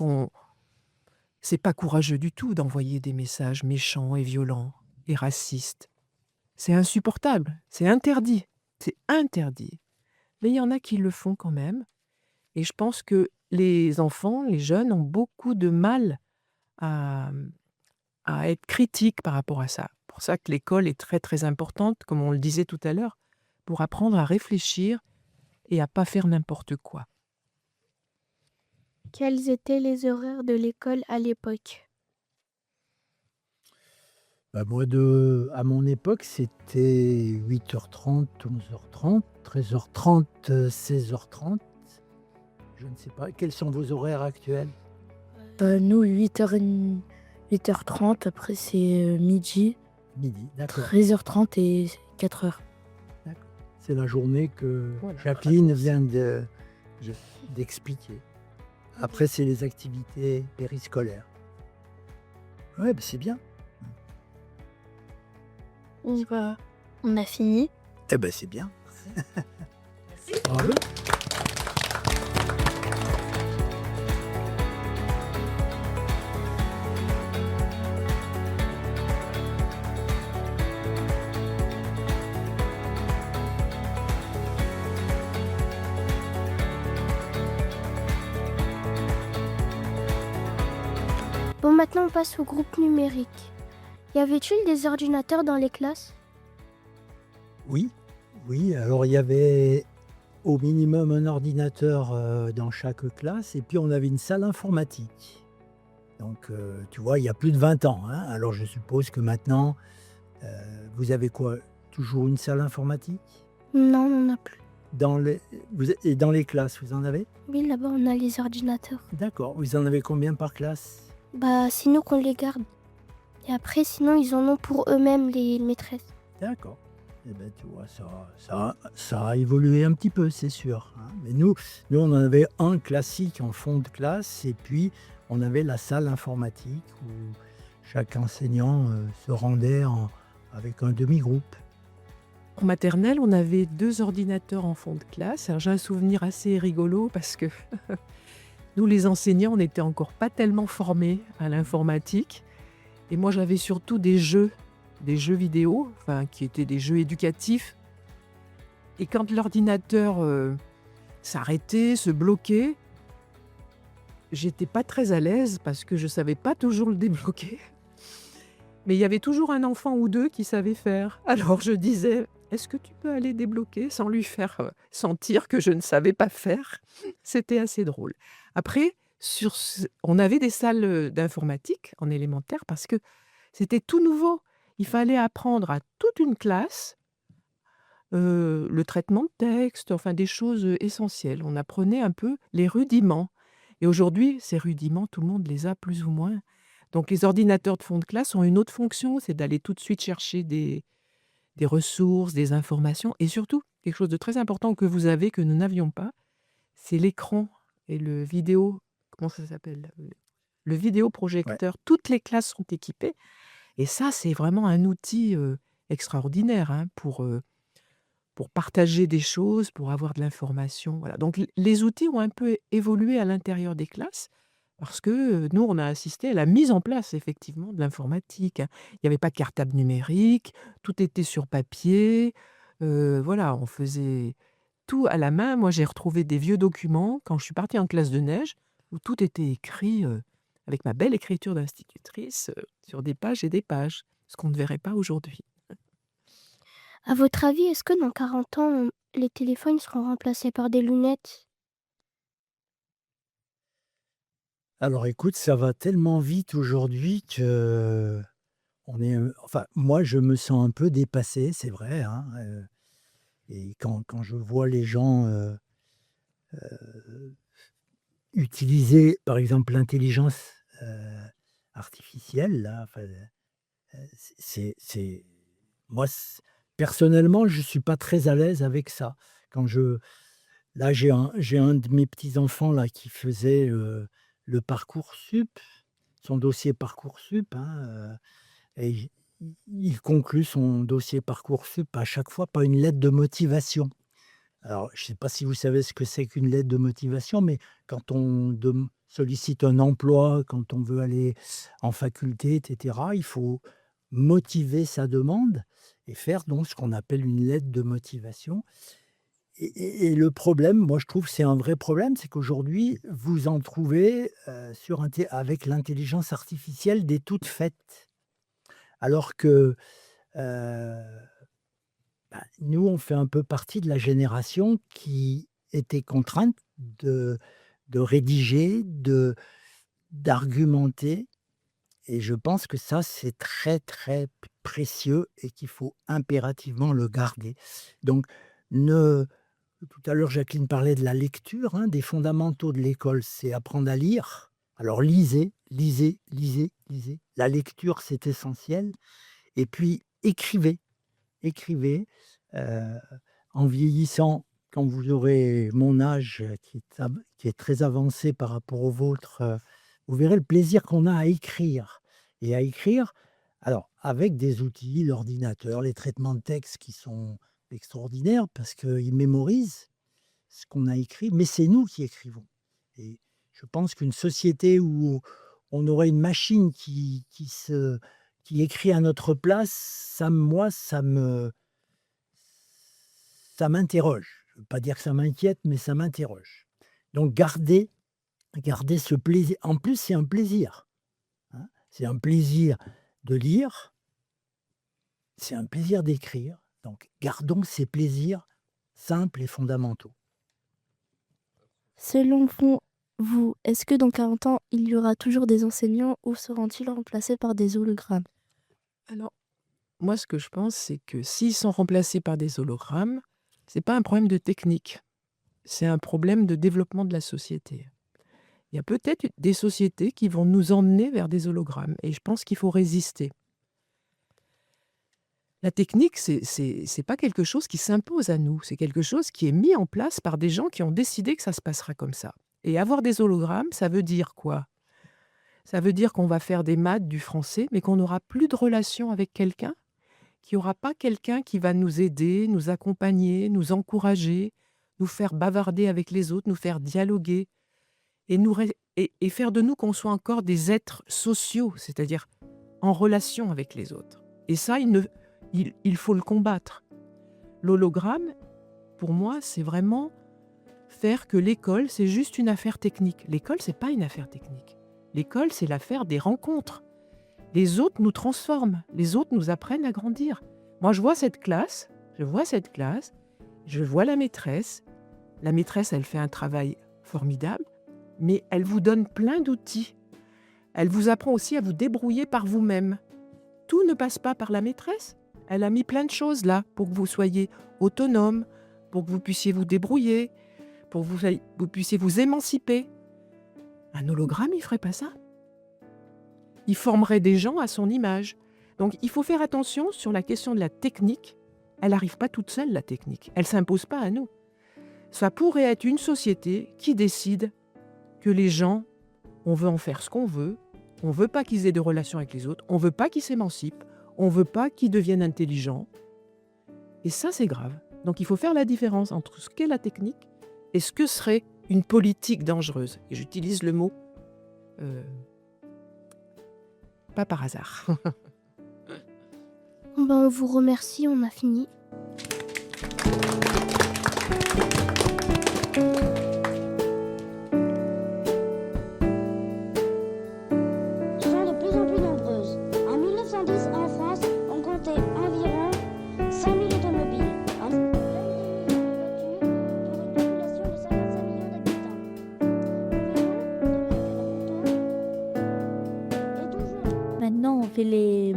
c'est pas courageux du tout d'envoyer des messages méchants et violents et racistes. C'est insupportable, c'est interdit. C'est interdit. Mais il y en a qui le font quand même. Et je pense que les enfants, les jeunes, ont beaucoup de mal à être critiques par rapport à ça. C'est pour ça que l'école est très très importante, comme on le disait tout à l'heure, pour apprendre à réfléchir et à pas faire n'importe quoi. Quels étaient les horaires de l'école à l'époque? Moi, à mon époque, c'était 8h30, 11h30, 13h30, 16h30. Je ne sais pas, quels sont vos horaires actuels? Nous, 8h30, après c'est midi, Midi, d'accord. 13h30 et 4h. D'accord. C'est la journée que Voilà. Jacqueline vient d'expliquer. Après, c'est les activités périscolaires. Ouais, c'est bien. On a fini. Eh ben, c'est bien. Bravo. Bon, maintenant on passe au groupe numérique. Y avait-il des ordinateurs dans les classes? Oui, alors il y avait au minimum un ordinateur dans chaque classe et puis on avait une salle informatique. Donc tu vois, il y a plus de 20 ans. Hein. Alors je suppose que maintenant, vous avez quoi? Toujours une salle informatique? Non, on n'en a plus. Et dans les classes, vous en avez? Oui, là-bas on a les ordinateurs. D'accord. Vous en avez combien par classe? Bah, c'est nous qu'on les garde. Et après, sinon, ils en ont pour eux-mêmes, les maîtresses. D'accord. Eh ben, tu vois, ça a évolué un petit peu, c'est sûr. Hein. Mais nous, on en avait un classique en fond de classe et puis on avait la salle informatique où chaque enseignant se rendait avec un demi-groupe. En maternelle, on avait 2 ordinateurs en fond de classe. Alors, j'ai un souvenir assez rigolo parce que nous, les enseignants, on n'était encore pas tellement formés à l'informatique. Et moi, j'avais surtout des jeux vidéo, qui étaient des jeux éducatifs. Et quand l'ordinateur s'arrêtait, se bloquait, j'étais pas très à l'aise parce que je savais pas toujours le débloquer. Mais il y avait toujours un enfant ou deux qui savait faire. Alors je disais, est-ce que tu peux aller débloquer sans lui faire sentir que je ne savais pas faire? C'était assez drôle. Après, on avait des salles d'informatique en élémentaire parce que c'était tout nouveau. Il fallait apprendre à toute une classe le traitement de texte, enfin des choses essentielles. On apprenait un peu les rudiments. Et aujourd'hui, ces rudiments, tout le monde les a plus ou moins. Donc les ordinateurs de fond de classe ont une autre fonction, c'est d'aller tout de suite chercher des ressources, des informations. Et surtout, quelque chose de très important que vous avez, que nous n'avions pas, c'est l'écran et le vidéo, comment ça s'appelle? Le vidéoprojecteur. Toutes les classes sont équipées. Et ça, c'est vraiment un outil extraordinaire hein, pour partager des choses, pour avoir de l'information. Voilà. Donc les outils ont un peu évolué à l'intérieur des classes parce que nous, on a assisté à la mise en place effectivement de l'informatique, hein. Il n'y avait pas de cartable numérique, tout était sur papier. Voilà, on faisait tout à la main. Moi, j'ai retrouvé des vieux documents quand je suis partie en classe de neige où tout était écrit avec ma belle écriture d'institutrice sur des pages et des pages, ce qu'on ne verrait pas aujourd'hui. À votre avis, est-ce que dans 40 ans, les téléphones seront remplacés par des lunettes? Alors écoute, ça va tellement vite aujourd'hui que enfin, moi, je me sens un peu dépassé, c'est vrai, hein, et quand je vois les gens, utiliser, par exemple, l'intelligence, artificielle là, enfin, c'est moi, personnellement, je suis pas très à l'aise avec ça. Quand je Là, j'ai un de mes petits-enfants là qui faisait, le Parcoursup, son dossier Parcoursup, hein, et il conclut son dossier Parcoursup à chaque fois par une lettre de motivation. Alors, je ne sais pas si vous savez ce que c'est qu'une lettre de motivation, mais quand on sollicite un emploi, quand on veut aller en faculté, et cetera, il faut motiver sa demande et faire donc ce qu'on appelle une lettre de motivation. Et le problème, moi je trouve c'est un vrai problème, c'est qu'aujourd'hui, vous en trouvez, avec l'intelligence artificielle des toutes faites. Alors que, heu, nous, on fait un peu partie de la génération qui était contrainte de rédiger, d'argumenter, et je pense que ça, c'est très, très précieux et qu'il faut impérativement le garder. Donc ne Tout à l'heure, Jacqueline parlait de la lecture, hein, des fondamentaux de l'école, c'est apprendre à lire. Alors lisez, lisez, lisez, lisez. La lecture, c'est essentiel. Et puis écrivez, écrivez. Heu, En vieillissant, quand vous aurez mon âge, qui est très avancé par rapport au vôtre, vous verrez le plaisir qu'on a à écrire, et à écrire, alors avec des outils, l'ordinateur, les traitements de texte qui sont extraordinaires parce qu'ils mémorisent ce qu'on a écrit, mais c'est nous qui écrivons. Et je pense qu'une société où on aurait une machine qui écrit à notre place, ça m'interroge. Je ne veux pas dire que ça m'inquiète, mais ça m'interroge. Donc garder ce plaisir. En plus, c'est un plaisir, hein. C'est un plaisir de lire, c'est un plaisir d'écrire. Donc gardons ces plaisirs simples et fondamentaux. Selon vous, est-ce que dans 40 ans, il y aura toujours des enseignants ou seront-ils remplacés par des hologrammes? Alors, moi, ce que je pense, c'est que s'ils sont remplacés par des hologrammes, c'est pas un problème de technique, c'est un problème de développement de la société. Il y a peut-être des sociétés qui vont nous emmener vers des hologrammes et je pense qu'il faut résister. La technique, c'est pas quelque chose qui s'impose à nous, c'est quelque chose qui est mis en place par des gens qui ont décidé que ça se passera comme ça. Et avoir des hologrammes, ça veut dire quoi? Ça veut dire qu'on va faire des maths, du français, mais qu'on n'aura plus de relation avec quelqu'un, qu'il n'y aura pas quelqu'un qui va nous aider, nous accompagner, nous encourager, nous faire bavarder avec les autres, nous faire dialoguer et faire de nous qu'on soit encore des êtres sociaux, c'est-à-dire en relation avec les autres. Et ça, il faut le combattre. L'hologramme, pour moi, c'est vraiment faire que l'école, c'est juste une affaire technique. L'école, c'est pas une affaire technique. L'école, c'est l'affaire des rencontres. Les autres nous transforment, les autres nous apprennent à grandir. Moi, je vois cette classe, je vois la maîtresse. La maîtresse, elle fait un travail formidable, mais elle vous donne plein d'outils. Elle vous apprend aussi à vous débrouiller par vous-même. Tout ne passe pas par la maîtresse. Elle a mis plein de choses là pour que vous soyez autonome, pour que vous puissiez vous débrouiller, pour que vous puissiez vous émanciper. Un hologramme, il ne ferait pas ça. Il formerait des gens à son image. Donc il faut faire attention sur la question de la technique. Elle n'arrive pas toute seule, la technique. Elle ne s'impose pas à nous. Ça pourrait être une société qui décide que les gens, on veut en faire ce qu'on veut, On ne veut pas qu'ils aient de relations avec les autres. On ne veut pas qu'ils s'émancipent. On ne veut pas qu'ils deviennent intelligents. Et ça, c'est grave. Donc, il faut faire la différence entre ce qu'est la technique et ce que serait une politique dangereuse. Et j'utilise le mot pas par hasard. On vous remercie, on a fini. Sont de plus en plus nombreuses. En 1910, en France, on comptait environ 100 000 automobiles. En 2010, pour une population de 55 millions d'habitants. Et toujours. Maintenant, on fait les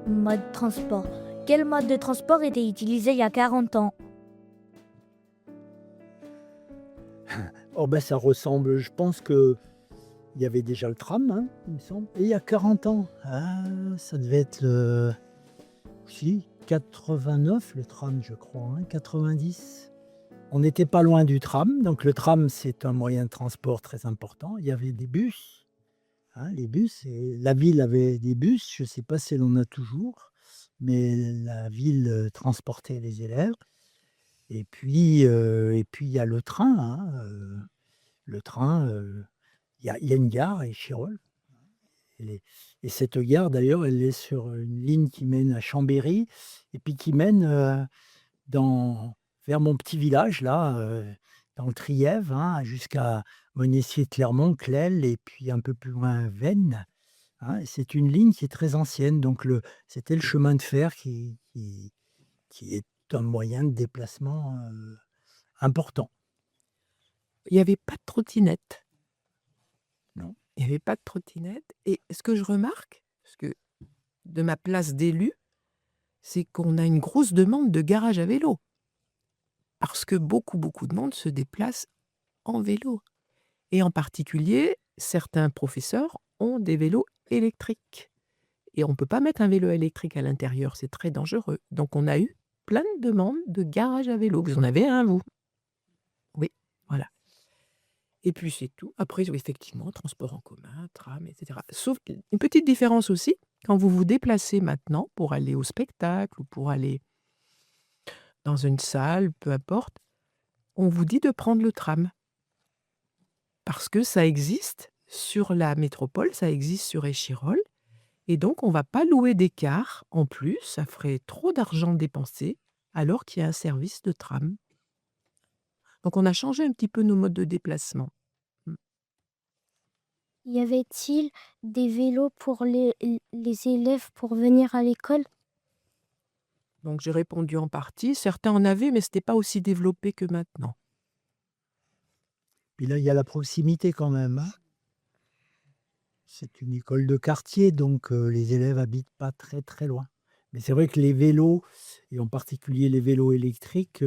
modes de transport. Quel mode de transport était utilisé il y a 40 ans? Oh ben ça ressemble, je pense que il y avait déjà le tram, hein, il me semble. Et il y a 40 ans, ça devait être le 89, le tram, je crois, hein, 90. On n'était pas loin du tram, donc le tram, c'est un moyen de transport très important. Il y avait des bus, hein, les bus, et la ville avait des bus, je ne sais pas si elle en a toujours, mais la ville transportait les élèves. Et puis il y a le train, hein, le train, il y a une gare à Échirolles. Et cette gare, d'ailleurs, elle est sur une ligne qui mène à Chambéry et puis qui mène vers mon petit village, là, dans le Trièves, hein, jusqu'à Monestier-Clermont, Clel et puis un peu plus loin, Veynes. Hein. Et c'est une ligne qui est très ancienne, donc c'était le chemin de fer qui est un moyen de déplacement important. Il n'y avait pas de trottinette. Non. Il n'y avait pas de trottinette. Et ce que je remarque, parce que de ma place d'élu, c'est qu'on a une grosse demande de garage à vélo. Parce que beaucoup de monde se déplace en vélo. Et en particulier, certains professeurs ont des vélos électriques. Et on ne peut pas mettre un vélo électrique à l'intérieur, c'est très dangereux. Donc on a eu plein de demandes de garage à vélo. Vous en avez un, vous? Oui, voilà. Et puis c'est tout. Après, effectivement, transport en commun, tram, etc. Sauf une petite différence aussi, quand vous vous déplacez maintenant pour aller au spectacle ou pour aller dans une salle, peu importe, on vous dit de prendre le tram. Parce que ça existe sur la métropole, ça existe sur Échirolles. Et donc, on ne va pas louer des cars en plus, ça ferait trop d'argent dépensé, alors qu'il y a un service de tram. Donc, on a changé un petit peu nos modes de déplacement. Y avait-il des vélos pour les élèves pour venir à l'école? Donc, j'ai répondu en partie. Certains en avaient, mais ce n'était pas aussi développé que maintenant. Puis là, il y a la proximité quand même, hein. C'est une école de quartier, donc les élèves habitent pas très, très loin. Mais c'est vrai que les vélos, et en particulier les vélos électriques,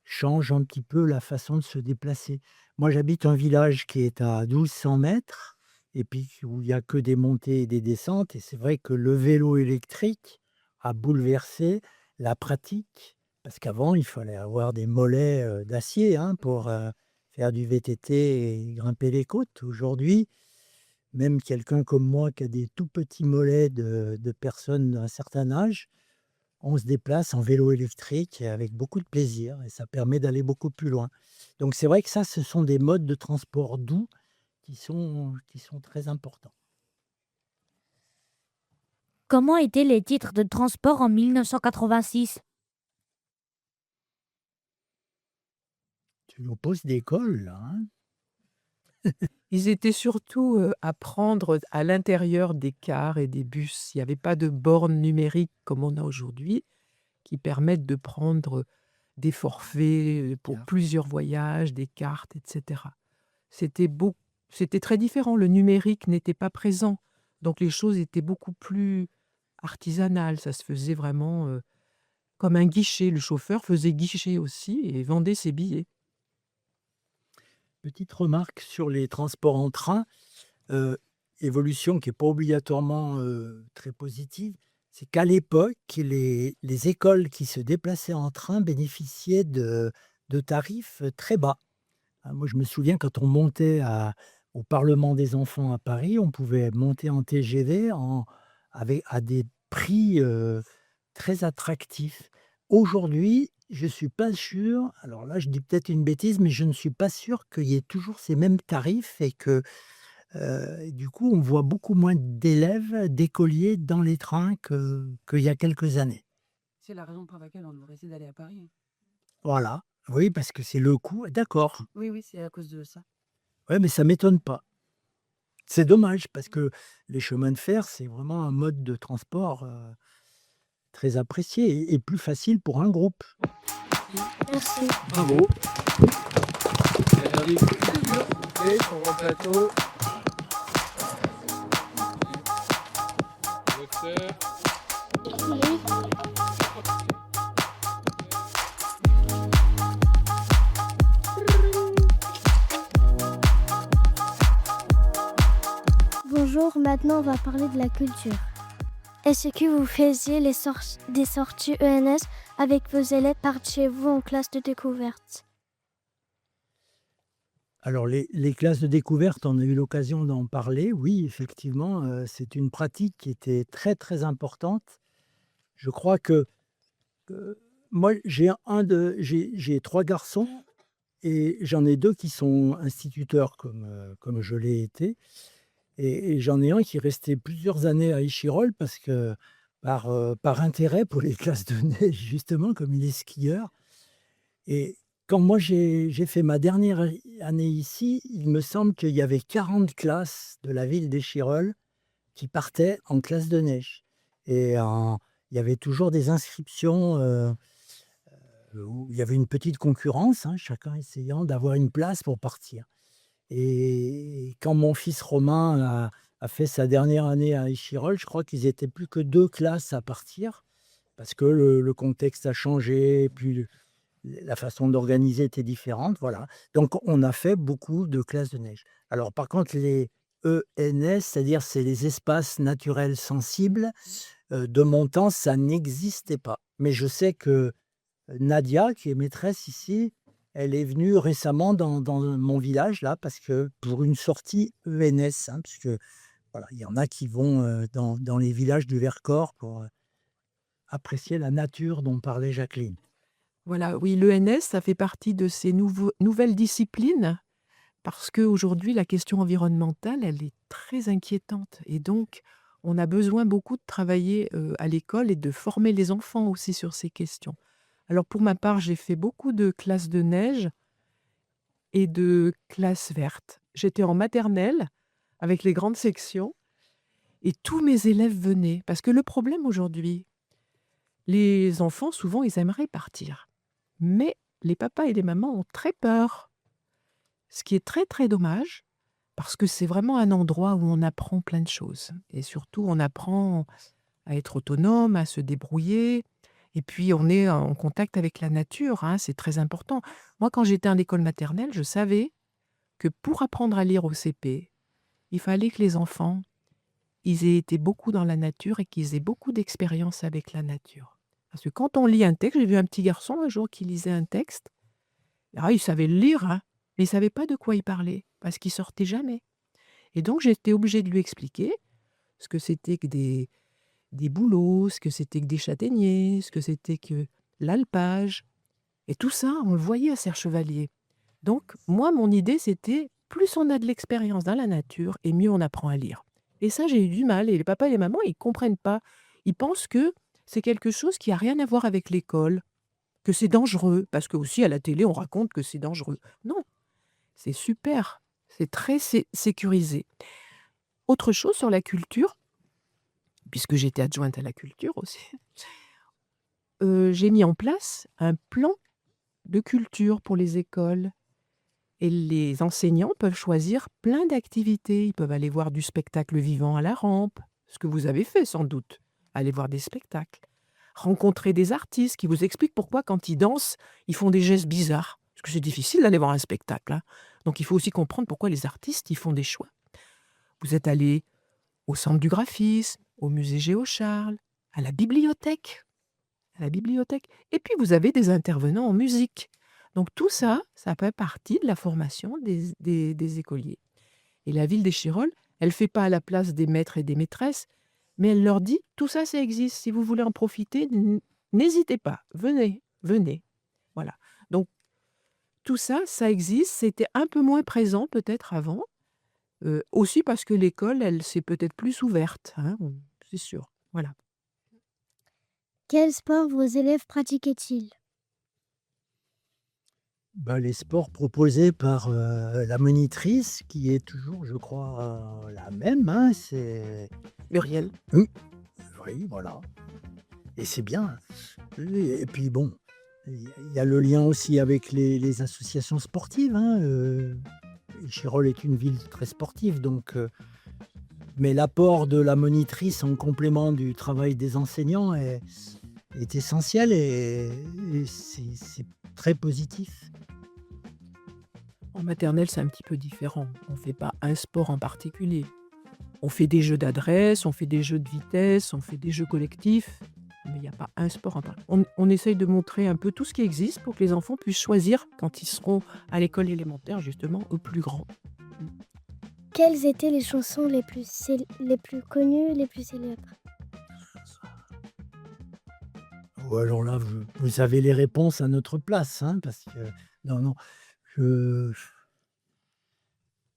changent un petit peu la façon de se déplacer. Moi, j'habite un village qui est à 1200 mètres et puis où il y a que des montées et des descentes et c'est vrai que le vélo électrique a bouleversé la pratique parce qu'avant, il fallait avoir des mollets, d'acier, hein, pour, faire du VTT et grimper les côtes. Aujourd'hui, même quelqu'un comme moi qui a des tout petits mollets de personnes d'un certain âge, on se déplace en vélo électrique et avec beaucoup de plaisir et ça permet d'aller beaucoup plus loin. Donc c'est vrai que ça, ce sont des modes de transport doux qui sont très importants. Comment étaient les titres de transport en 1986? Tu nous poses des cols, là, hein? Ils étaient surtout à prendre à l'intérieur des cars et des bus. Il n'y avait pas de bornes numériques comme on a aujourd'hui qui permettent de prendre des forfaits pour Bien. plusieurs voyages, des cartes, etc. C'était très différent. Le numérique n'était pas présent. Donc les choses étaient beaucoup plus artisanales. Ça se faisait vraiment comme un guichet. Le chauffeur faisait guichet aussi et vendait ses billets. Petite remarque sur les transports en train, évolution qui n'est pas obligatoirement très positive, c'est qu'à l'époque, les écoles qui se déplaçaient en train bénéficiaient de tarifs très bas. Hein, moi, je me souviens quand on montait à au Parlement des enfants à Paris, on pouvait monter en TGV à des prix très attractifs. Aujourd'hui, je ne suis pas sûr, alors là je dis peut-être une bêtise, mais je ne suis pas sûr qu'il y ait toujours ces mêmes tarifs et que du coup on voit beaucoup moins d'élèves, d'écoliers dans les trains qu'il y a quelques années. C'est la raison pour laquelle on devrait essayer d'aller à Paris. Voilà, oui, parce que c'est le coût, d'accord. Oui, oui, c'est à cause de ça. Ouais, mais ça m'étonne pas. C'est dommage parce que les chemins de fer, c'est vraiment un mode de transport très apprécié et plus facile pour un groupe. Merci. Bravo. Et sur le plateau. Bonjour, maintenant on va parler de la culture. Est-ce que vous faisiez des sorties ENS avec vos élèves par chez vous en classe de découverte? Alors les classes de découverte, on a eu l'occasion d'en parler. Oui, effectivement, c'est une pratique qui était très, très importante. Je crois que moi j'ai 3 garçons et j'en ai 2 qui sont instituteurs comme je l'ai été et j'en ai un qui est resté plusieurs années à Échirolles parce que par intérêt pour les classes de neige justement, comme il est skieur. Et quand moi j'ai fait ma dernière année ici, il me semble qu'il y avait 40 classes de la ville d'Échirolles qui partaient en classe de neige. Et il y avait toujours des inscriptions où il y avait une petite concurrence, hein, chacun essayant d'avoir une place pour partir. Et quand mon fils Romain a fait sa dernière année à Échirolles, je crois qu'ils étaient plus que 2 classes à partir parce que le contexte a changé, puis la façon d'organiser était différente, voilà. Donc on a fait beaucoup de classes de neige. Alors par contre les ENS, c'est-à-dire c'est les espaces naturels sensibles, de mon temps, ça n'existait pas. Mais je sais que Nadia, qui est maîtresse ici, elle est venue récemment dans mon village là, parce que pour une sortie ENS, hein, parce que voilà, il y en a qui vont, dans les villages du Vercors pour, apprécier la nature dont parlait Jacqueline. Voilà, oui, l'ENS, ça fait partie de ces nouvelles disciplines parce qu'aujourd'hui, la question environnementale, elle est très inquiétante. Et donc, on a besoin beaucoup de travailler à l'école et de former les enfants aussi sur ces questions. Alors, pour ma part, j'ai fait beaucoup de classes de neige et de classes vertes. J'étais en maternelle avec les grandes sections et tous mes élèves venaient. Parce que le problème aujourd'hui, les enfants, souvent, ils aimeraient partir. Mais les papas et les mamans ont très peur. Ce qui est très, très dommage, parce que c'est vraiment un endroit où on apprend plein de choses. Et surtout, on apprend à être autonome, à se débrouiller. Et puis, on est en contact avec la nature, hein, c'est très important. Moi, quand j'étais à l'école maternelle, je savais que pour apprendre à lire au CP, il fallait que les enfants, ils aient été beaucoup dans la nature et qu'ils aient beaucoup d'expérience avec la nature. Parce que quand on lit un texte, j'ai vu un petit garçon un jour qui lisait un texte. Ah, il savait le lire, hein, mais il ne savait pas de quoi il parlait, parce qu'il sortait jamais. Et donc, j'étais obligée de lui expliquer ce que c'était que des bouleaux, ce que c'était que des châtaigniers, ce que c'était que l'alpage. Et tout ça, on le voyait à Serre Chevalier. Donc, moi, mon idée, c'était plus on a de l'expérience dans la nature, et mieux on apprend à lire. Et ça, j'ai eu du mal. Et les papas et les mamans, ils ne comprennent pas. Ils pensent que c'est quelque chose qui n'a rien à voir avec l'école, que c'est dangereux, parce que aussi à la télé, on raconte que c'est dangereux. Non, c'est super, c'est très sécurisé. Autre chose sur la culture, puisque j'étais adjointe à la culture aussi, j'ai mis en place un plan de culture pour les écoles. Et les enseignants peuvent choisir plein d'activités. Ils peuvent aller voir du spectacle vivant à la rampe, ce que vous avez fait sans doute, aller voir des spectacles. Rencontrer des artistes qui vous expliquent pourquoi quand ils dansent, ils font des gestes bizarres. Parce que c'est difficile d'aller voir un spectacle, hein. Donc il faut aussi comprendre pourquoi les artistes, ils font des choix. Vous êtes allé au centre du graphisme, au musée Géo-Charles, à la bibliothèque. Et puis vous avez des intervenants en musique. Donc tout ça, ça fait partie de la formation des écoliers. Et la ville d'Échirolles, elle ne fait pas à la place des maîtres et des maîtresses, mais elle leur dit: «Tout ça, ça existe. Si vous voulez en profiter, n'hésitez pas. Venez, venez». Voilà. Donc tout ça, ça existe. C'était un peu moins présent peut-être avant, aussi parce que l'école, elle s'est peut-être plus ouverte, hein, c'est sûr. Voilà. Quel sport vos élèves pratiquaient-ils? Bah, les sports proposés par, la monitrice qui est toujours, je crois, la même, hein, c'est Muriel? mmh, oui, voilà et c'est bien. Et puis bon, il y a le lien aussi avec les associations sportives, hein, Échirolles est une ville très sportive donc mais l'apport de la monitrice en complément du travail des enseignants est essentiel et c'est très positif. En maternelle, c'est un petit peu différent. On ne fait pas un sport en particulier. On fait des jeux d'adresse, on fait des jeux de vitesse, on fait des jeux collectifs, mais il n'y a pas un sport en particulier. On essaye de montrer un peu tout ce qui existe pour que les enfants puissent choisir quand ils seront à l'école élémentaire, justement, au plus grand. Quelles étaient les chansons les plus connues, les plus célèbres? Ou alors là, vous avez les réponses à notre place, hein, parce que non, non, je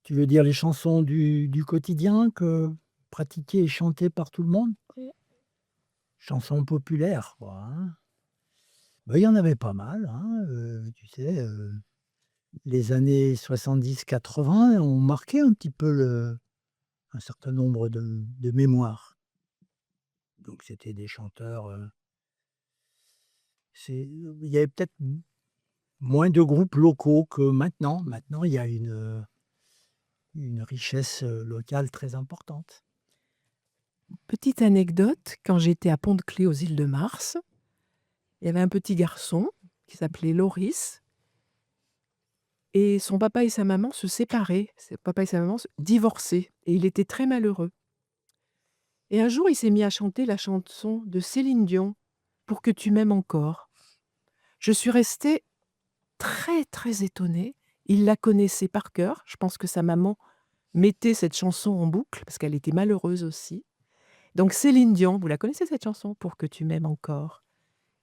tu veux dire les chansons du quotidien que pratiquées et chantées par tout le monde? Oui. Chansons populaires, quoi, hein. Bah, il y en avait pas mal, hein, tu sais, les années 70-80 ont marqué un petit peu un certain nombre de mémoires. Donc c'était des chanteurs, il y avait peut-être moins de groupes locaux que maintenant. Maintenant, il y a une richesse, locale très importante. Petite anecdote, quand j'étais à Pont-de-Clé aux îles de Mars, il y avait un petit garçon qui s'appelait Loris et son papa et sa maman se séparaient. Ses papa et sa maman se divorçaient et il était très malheureux. Et un jour, il s'est mis à chanter la chanson de Céline Dion, «Pour que tu m'aimes encore». Je suis restée très, très étonnée. Il la connaissait par cœur. Je pense que sa maman mettait cette chanson en boucle parce qu'elle était malheureuse aussi. Donc Céline Dion, vous la connaissez cette chanson? «Pour que tu m'aimes encore».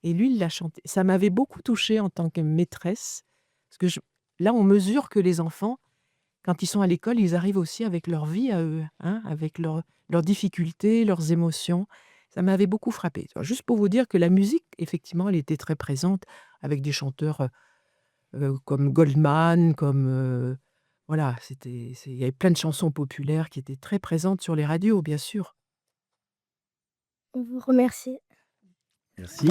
Et lui, il l'a chantée. Ça m'avait beaucoup touchée en tant que maîtresse, parce que là, on mesure que les enfants, quand ils sont à l'école, ils arrivent aussi avec leur vie à eux, hein, avec leurs difficultés, leurs émotions. Ça m'avait beaucoup frappée. Juste pour vous dire que la musique, effectivement, elle était très présente avec des chanteurs comme Goldman, comme voilà, il y avait plein de chansons populaires qui étaient très présentes sur les radios, bien sûr. On vous remercie. Merci.